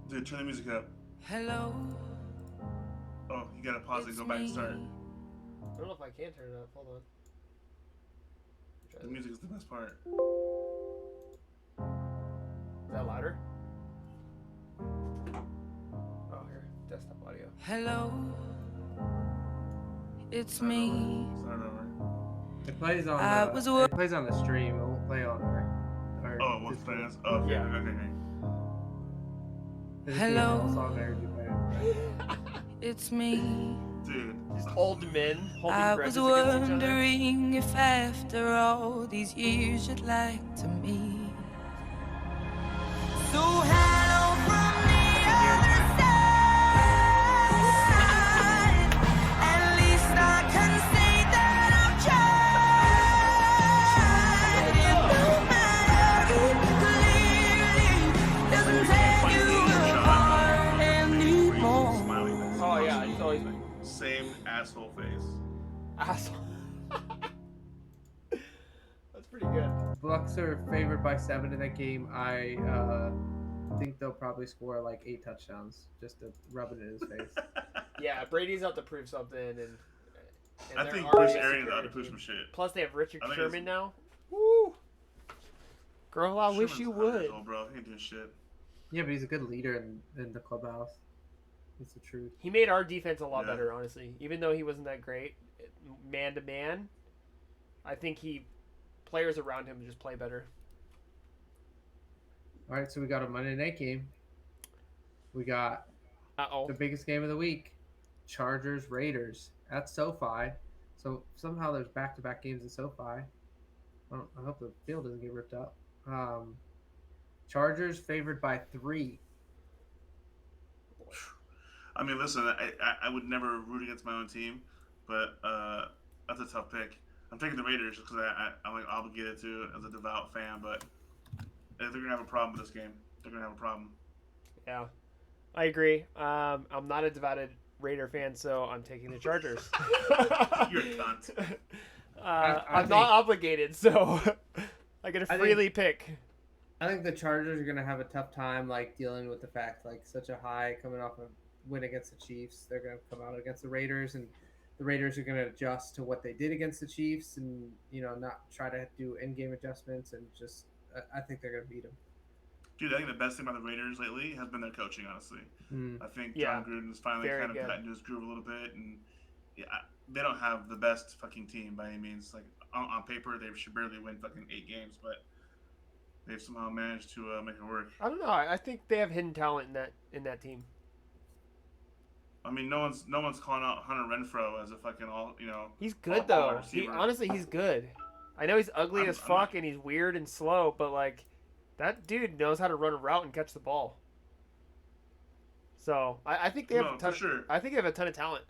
Dude, turn the music up. Hello. Oh, you gotta pause it, go back and start. I don't know if I can turn it up. Hold on. The music is the best part. Is that louder? Oh, here, desktop audio. Hello, it's me. Start over. It plays on I the. was It plays on the stream. It won't play on our. Oh, what's fans? Oh, okay, Yeah. okay. Hello. Song there, you play it. It's me. Dude. Just old men holding I grudges was against each other. wondering if after all these years you'd like to meet. So hello from the other side. At least I can say that I've tried. It don't matter, it clearly doesn't tear you apart anymore. Smiling face. Oh yeah, he's always been Same asshole face. asshole. That's pretty good. Bucks are favored by 7 in that game. I think they'll probably score like 8 touchdowns just to rub it in his face. Yeah, Brady's out to prove something, and I they're think already Bruce a Arians ought to superior prove team. some shit. Plus, they have Richard I think Sherman it's- now. Woo! Girl, I wish Sherman's you 100 years would. old, bro. He ain't doing shit. Yeah, but he's a good leader in the clubhouse. It's the truth. He made our defense a lot Yeah. better, honestly. Even though he wasn't that great, man to man, I think players around him just play better. All right, so we got a Monday night game. We got Uh-oh. the biggest game of the week, Chargers Raiders at SoFi. So somehow there's back-to-back games at SoFi. I hope the field doesn't get ripped up. Chargers favored by 3. I mean, listen, I would never root against my own team, but that's a tough pick. I'm taking the Raiders because I'm like obligated to as a devout fan, but if they're gonna have a problem with this game, they're gonna have a problem. Yeah, I agree. I'm not a devoted Raider fan, so I'm taking the Chargers. You're a cunt. I'm not obligated, so I get to freely pick. I think the Chargers are going to have a tough time like dealing with the fact like such a high coming off a win against the Chiefs. They're going to come out against the Raiders, and the Raiders are going to adjust to what they did against the Chiefs, and not try to do in-game adjustments, and just I think they're going to beat them. Dude, I think the best thing about the Raiders lately has been their coaching, honestly. I think Yeah, John Gruden's finally very kind of good. gotten into his groove a little bit, and yeah, they don't have the best fucking team by any means. Like on paper, they should barely win fucking 8 games, but they've somehow managed to make it work. I don't know. I think they have hidden talent in that team. I mean, no one's calling out Hunter Renfro as a fucking He's good all though. receiver. Honestly, he's good. I know he's ugly I'm as not- fuck and he's weird and slow, but like that dude knows how to run a route and catch the ball. So I think they have No, a ton. for sure. I think they have a ton of talent.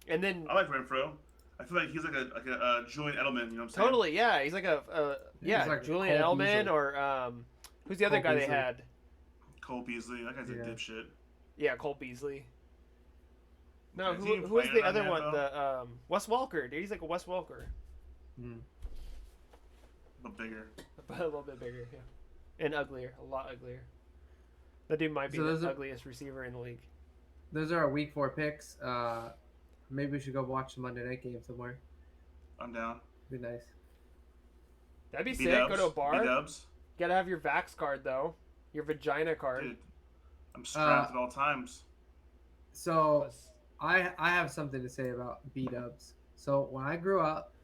And then I like Renfro. I feel like he's like a Julian Edelman. You know what I'm saying? totally, yeah, he's like He's like Julian Cole Edelman Beasley. or who's the other Cole guy they Beasley. had? Cole Beasley. That guy's Yeah. a dipshit. Yeah, Cole Beasley. No, Is he who even was the playing other right one? now, The Wes Welker, dude. He's like a Wes Welker, But bigger. but a little bit bigger, yeah, and uglier, a lot uglier. That dude might be So the those are- ugliest receiver in the league. Those are our Week 4 picks. Maybe we should go watch the Monday night game somewhere. I'm down. Be nice. That'd be sick. Go to a bar. B-dubs. Gotta have your Vax card though, your vagina card. Dude, I'm strapped at all times. So Plus- I have something to say about B-dubs. So when I grew up,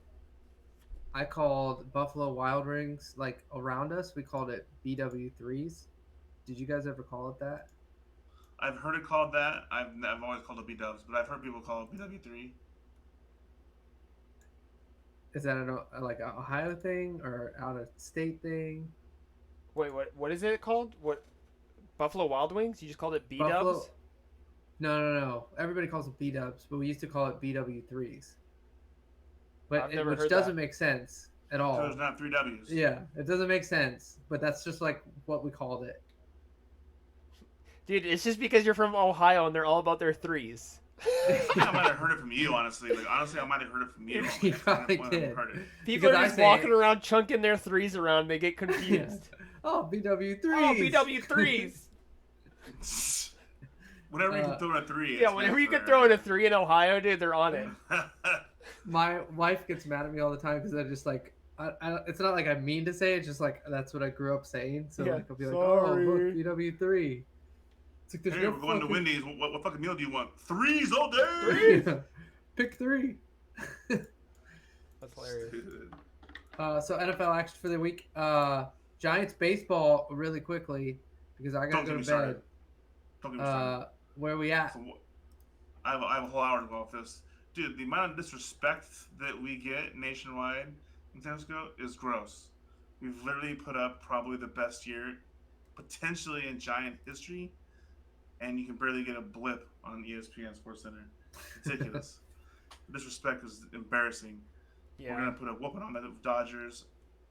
I called Buffalo Wild Wings, like around us, we called it BW3s. Did you guys ever call it that? I've heard it called that. I've always called it B-dubs, but I've heard people call it BW3. Is that like an Ohio thing or out of state thing? Wait, what is it called? What Buffalo Wild Wings? You just called it B Buffalo- Dubs? No. Everybody calls it B-dubs, but we used to call it BW3s. I've never Which heard doesn't that. make sense at So all. there's not 3 W's. Yeah, it doesn't make sense, but that's just like what we called it. Dude, it's just because you're from Ohio and they're all about their threes. I think I might have heard it from you, honestly. Like, honestly, I might have heard it from you. You probably When I did. heard it. People Because are I just say- walking around chunking their threes around. They get confused. Oh, BW3s. Oh, BW threes. Whenever you can throw in a 3. Yeah, it's whenever meant you can for- throw in a 3 in Ohio, dude, they're on it. My wife gets mad at me all the time because I just like it's not like I mean to say it, it's just like that's what I grew up saying. So Yeah, like I'll be like, oh look, sorry. BW3. It's like there's Hey, no we're going to fucking Wendy's. What fucking meal do you want? Threes all day. Threes? pick 3. That's hilarious. Dude. So NFL action for the week. Giants baseball really quickly because I gotta Don't get go me to started. bed. Don't get me started. Where we at? So, I have a whole hour to go off this. Dude, the amount of disrespect that we get nationwide in San Francisco is gross. We've literally put up probably the best year, potentially in Giant history, and you can barely get a blip on ESPN Sports Center. Ridiculous. Disrespect is embarrassing. We're Yeah. gonna put a whooping on the Dodgers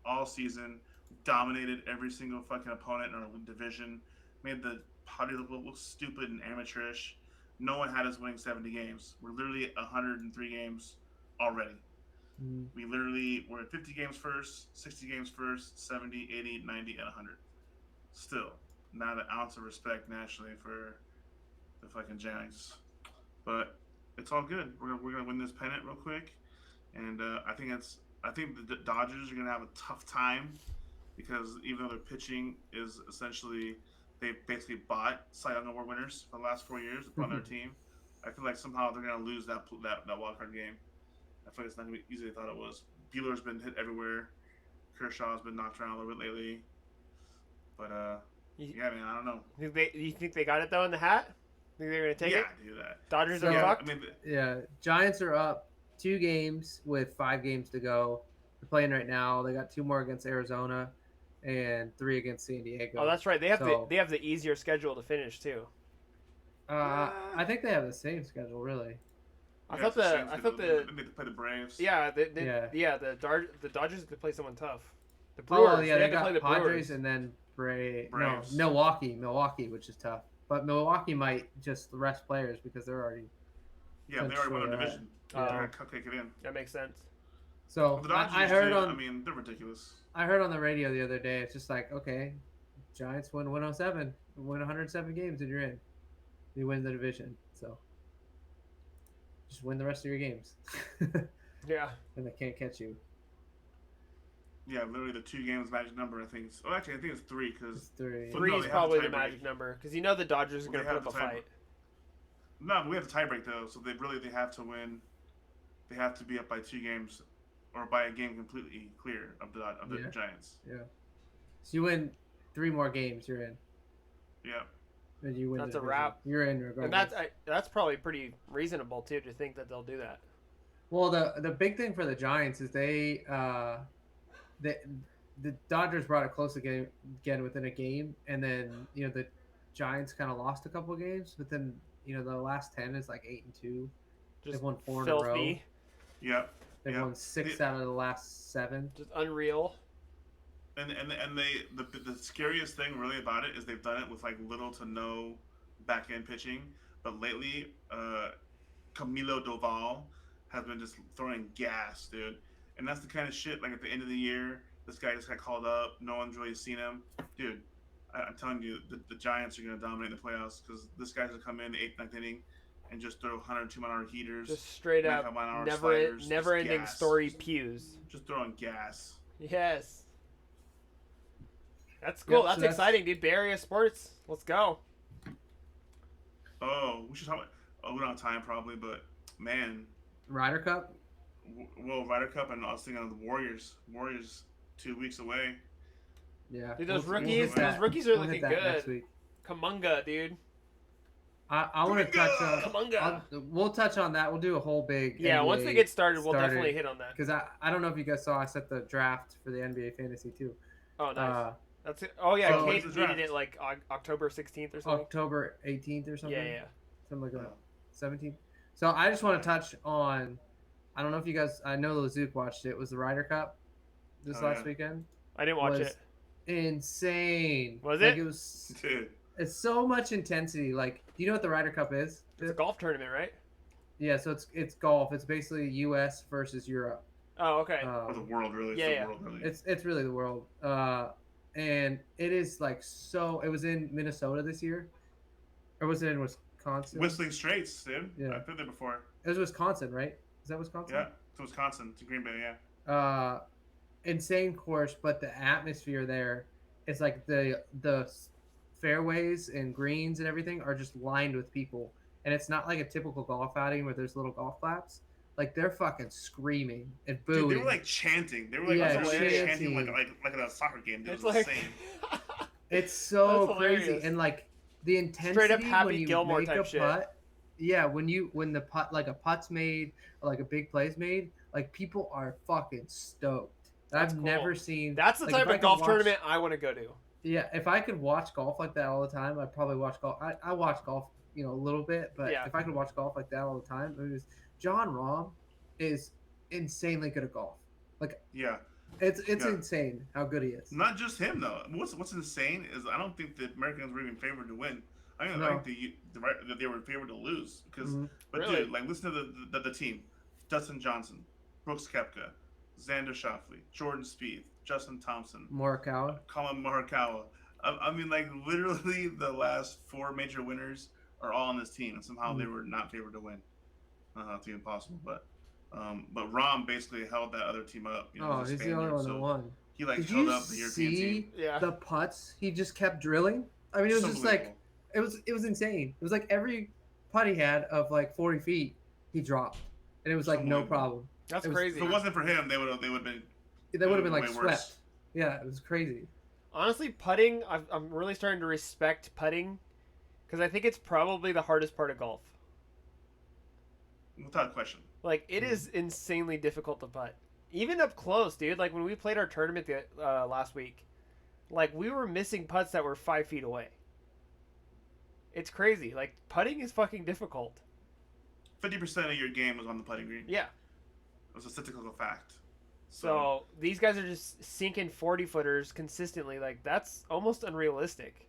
all season. Dominated every single fucking opponent in our division. Made the Padres look stupid and amateurish. No one had us winning 70 games. We're literally 103 games already. Mm. We're at 50 games first, 60 games first, 70, 80, 90, and 100. Still, not an ounce of respect nationally for the fucking Giants. But it's all good. We're gonna win this pennant real quick, and I think the Dodgers are gonna have a tough time because even though their pitching is essentially they basically bought Cy Young Award winners for the last 4 years to put on their team. I feel like somehow they're gonna lose that wild card game. I feel like it's not gonna be easy as they thought it was. Bueller's been hit everywhere. Kershaw's been knocked around a little bit lately. But yeah, man, I don't know. You think they got it though in the hat? Think they're gonna take yeah, it? I do that. Dodgers So- are Yeah, fucked. I mean, Yeah, Giants are up 2 games with 5 games to go. They're playing right now. They got 2 more against Arizona and 3 against San Diego. Oh, that's right. They have So- the easier schedule to finish too. I think they have the same schedule, really. I yeah, thought it's the same I schedule. thought They have to play the Braves. yeah Yeah. the Dodgers have to play someone tough. The Oh Brewers. yeah, they they have to play got the Padres Brewers. and then No, Braves. Milwaukee, which is tough. But Milwaukee might just rest players because they're already. Yeah, they already won Sure, a division. yeah. They're gonna cupcake it in. That makes sense. So The Dodgers, I heard dude, on I mean, they're ridiculous. I heard on the radio the other day. It's just like, okay, Giants win 107, win 107 games, and you're in. You win the division, so just win the rest of your games, Yeah. and they can't catch you. Yeah, literally the 2 games magic number. I think. I think it's 3 because It's 3. Well, Three no, is they have probably the the tiebreak. magic number because you know the Dodgers are Well, going they to put have up a the fight. no, but we have the tiebreak though, so they have to win. They have to be up by 2 games, or by a game completely clear of the Yeah. Giants. Yeah. So you win 3 more games, you're in. Yeah. And you win. That's the a division. wrap. You're in regardless. And that's probably pretty reasonable too to think that they'll do that. Well, the big thing for the Giants is the Dodgers brought it close again within a game, and then the Giants kind of lost a couple games, but then the last 10 is like 8-2. Just They've won 4 in a row. filthy, Yeah. They've Yeah. won 6 out of the last 7. just unreal. And the scariest thing really about it is they've done it with like little to no back end pitching. But lately, Camilo Doval has been just throwing gas, dude. And that's the kind of shit like at the end of the year, this guy just got called up. No one's really seen him, dude. I'm telling you, the Giants are gonna dominate the playoffs because this guy's gonna come in the 8th, 9th inning and just throw 102 mile heaters, Just straight up, 95 mile an hour never sliders, never just ending gas. story pews. just throwing gas. Yes. That's cool. Yep, so that's that's- exciting, dude. Bay Area sports. Let's go. Oh, we should talk about. Oh, we don't have time probably, but man, Ryder Cup. Well, Ryder Cup, and I was thinking of the Warriors. Warriors 2 weeks away. Yeah. Dude, those We'll rookies, hit that. those rookies are We'll hit looking that next good. week. Kamunga, dude. I want to touch. Kamunga. We'll touch on that. We'll do a whole big. Yeah, once NBA they get started, we'll definitely hit on that. Because I don't know if you guys saw, I set the draft for the NBA fantasy too. Oh, nice. That's it. Oh So yeah, when's Kate the needed draft? it like October 16th or something. October 18th or something. Yeah, yeah. Something like that. 17th. So I just want to touch on. I don't know if you guys. I know Zook watched it. It was the Ryder Cup this Oh, last yeah. weekend. I didn't watch Was it. Insane. Was Like, it? It was. Dude, It's so much intensity. Like, do you know what the Ryder Cup is? It's a golf tournament, right? Yeah, so it's golf. It's basically U.S. versus Europe. Oh, okay. or the world really. It's Yeah, the yeah. world really. It's really the world. And it is like so. It was in Minnesota this year, or was it in Wisconsin? Whistling Straits, dude. Yeah. I've been there before. It was Wisconsin, right? Is that Wisconsin? Yeah, to Wisconsin, to Green Bay. Yeah. insane course, but the atmosphere there is like the fairways and greens and everything are just lined with people, and it's not like a typical golf outing where there's little golf claps. Like they're fucking screaming and booing. Dude, they were like chanting. They were like chanting like at a soccer game. It was like insane. It's so That's crazy, hilarious. and like the intensity Straight up Happy when you Gilmore make type a shit. putt. Yeah, when the putt, like a putt's made or like a big play's made, like people are fucking stoked. That's I've cool. never seen. That's the like, type if I of could golf watch- tournament I want to go to. Yeah, if I could watch golf like that all the time, I'd probably watch golf. I watch golf, a little bit, but Yeah. if I could watch golf like that all the time, it was John Rahm is insanely good at golf. Like Yeah. it's Yeah. insane how good he is. Not just him though. What's insane is I don't think the Americans were even favored to win. I mean, No. I think that they were favored to lose because. Mhm. But Really? dude, like listen to the team: Dustin Johnson, Brooks Koepka, Xander Schauffele, Jordan Spieth, Justin Thompson, Morikawa. Colin Morikawa. I mean, like literally the last 4 major winners are all on this team, and somehow they were not favored to win. It's even possible, but Rahm basically held that other team up. Oh, he's the only one that won. He like Did held you up the European see team. Yeah. the putts he just kept drilling? I mean, it was just like Unbelievable. it was insane. It was like every putt he had of like 40 feet, he dropped, and it was like no Unbelievable. problem. That's It was- crazy. If it wasn't for him, they would have been. They would have been like way swept. worse. Yeah, it was crazy. Honestly, putting, I'm really starting to respect putting because I think it's probably the hardest part of golf. Without question. Like, it is insanely difficult to putt. Even up close, dude. Like, when we played our tournament last week, like, we were missing putts that were 5 feet away. It's crazy. Like, putting is fucking difficult. 50% of your game was on the putting green. Yeah. It was a statistical fact. So, these guys are just sinking 40-footers consistently. Like, that's almost unrealistic.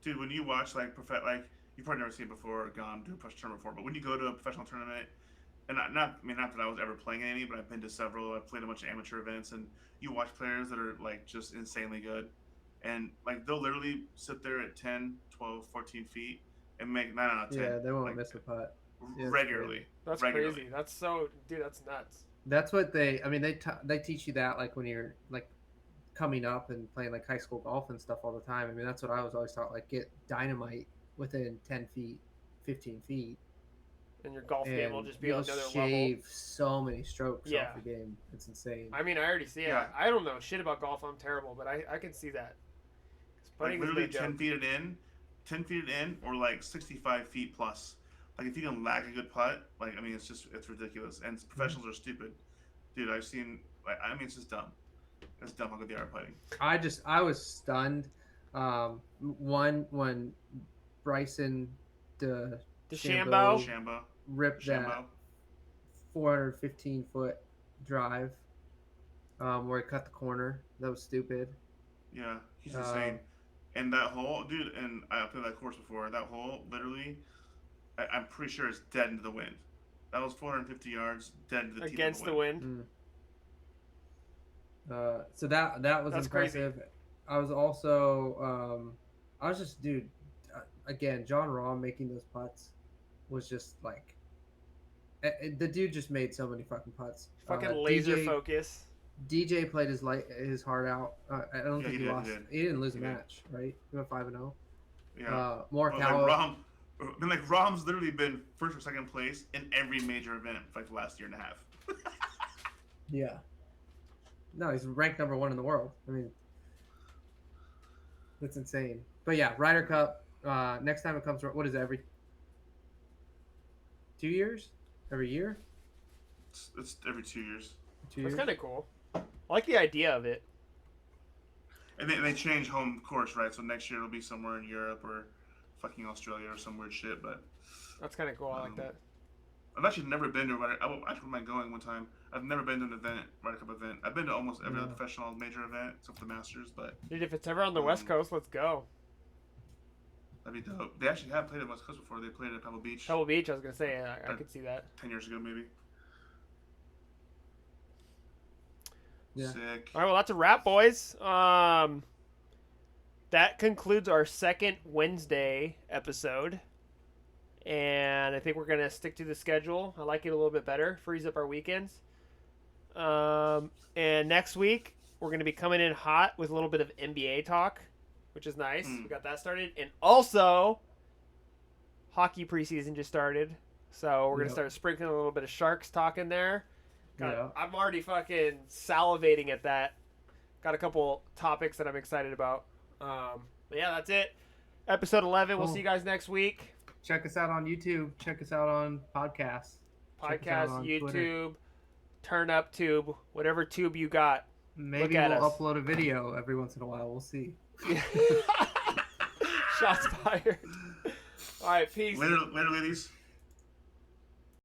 dude, when you watch like you've probably never seen it before or gone to a professional tournament before, but when you go to a professional tournament, and not that I was ever playing any, but I've been to several. I've played a bunch of amateur events, and you watch players that are like just insanely good, and like they'll literally sit there at 10, 12, 14 feet and make 9 out of 10. Yeah, they won't like, miss a putt. Yeah, regularly. That's regularly. crazy. That's so, dude, that's nuts. That's what they. I mean, they teach you that like when you're like coming up and playing like high school golf and stuff all the time. I mean, that's what I was always taught. Like, get dynamite within 10 feet, 15 feet, And your golf game will just be you'll on another shave level. so many strokes Yeah. off the game. It's insane. I mean, I already see it. Yeah. I don't know shit about golf. I'm terrible, but I can see that. 'Cause Like putting is literally no joke. 10 feet it in, or like 65 feet plus. Like if you can lag a good putt, like I mean, it's ridiculous. And professionals are stupid, dude. I've seen. Like, I mean, it's just dumb. It's dumb how good they are at putting. I was stunned. When Bryson DeChambeau. Shambo, ripped that Shambo. 415-foot drive where he cut the corner. That was stupid. Yeah, he's insane. And that hole, dude. And I played that course before. That hole, literally, I'm pretty sure it's dead into the wind. That was 450 yards, dead into the teeth Against of the wind. So that was That's impressive. crazy. I was also I was just dude again John Rahm making those putts was just like the dude just made so many fucking putts. Fucking laser DJ focus. DJ played his heart out. I don't Yeah, think he he did, lost. he did. He didn't lose a He did. match, right? He went 5-0. Yeah. Morikawa. Rahm's literally been first or second place in every major event for like the last year and a half. Yeah. No, he's ranked number 1 in the world. I mean, that's insane. But yeah, Ryder Cup. Next time it comes, what is it, every 2 years? Every year? It's every 2 years. 2 That's years? kind of cool. I like the idea of it. And they change home course, right? So next year it'll be somewhere in Europe or fucking Australia or some weird shit. But That's kind of cool. I like that. I've actually never been to a Ryder. I actually wouldn't mind going one time. I've never been to an event, Ryder Cup event. I've been to almost every other professional major event except for the Masters, but Dude, if it's ever on the West Coast, let's go. that'd be dope. They actually have played at West Coast before. They played at Pebble Beach Pebble Beach, I was going to say, I could see that. 10 years ago, maybe. Yeah. Sick. All right, well, that's a wrap, boys. That concludes our second Wednesday episode. And I think we're going to stick to the schedule. I like it a little bit better. Frees up our weekends. And next week we're going to be coming in hot with a little bit of NBA talk, which is nice. We got that started. And also, hockey preseason just started. So we're going to start sprinkling a little bit of Sharks talk in there. I'm already fucking salivating at that. Got a couple topics that I'm excited about. But yeah, that's it. Episode 11. Cool. We'll see you guys next week. Check us out on YouTube. Check us out on podcasts. YouTube, Twitter. Turn Up Tube, whatever tube you got. Maybe we'll upload a video every once in a while. We'll see. Shots fired. All right, peace. Later, ladies.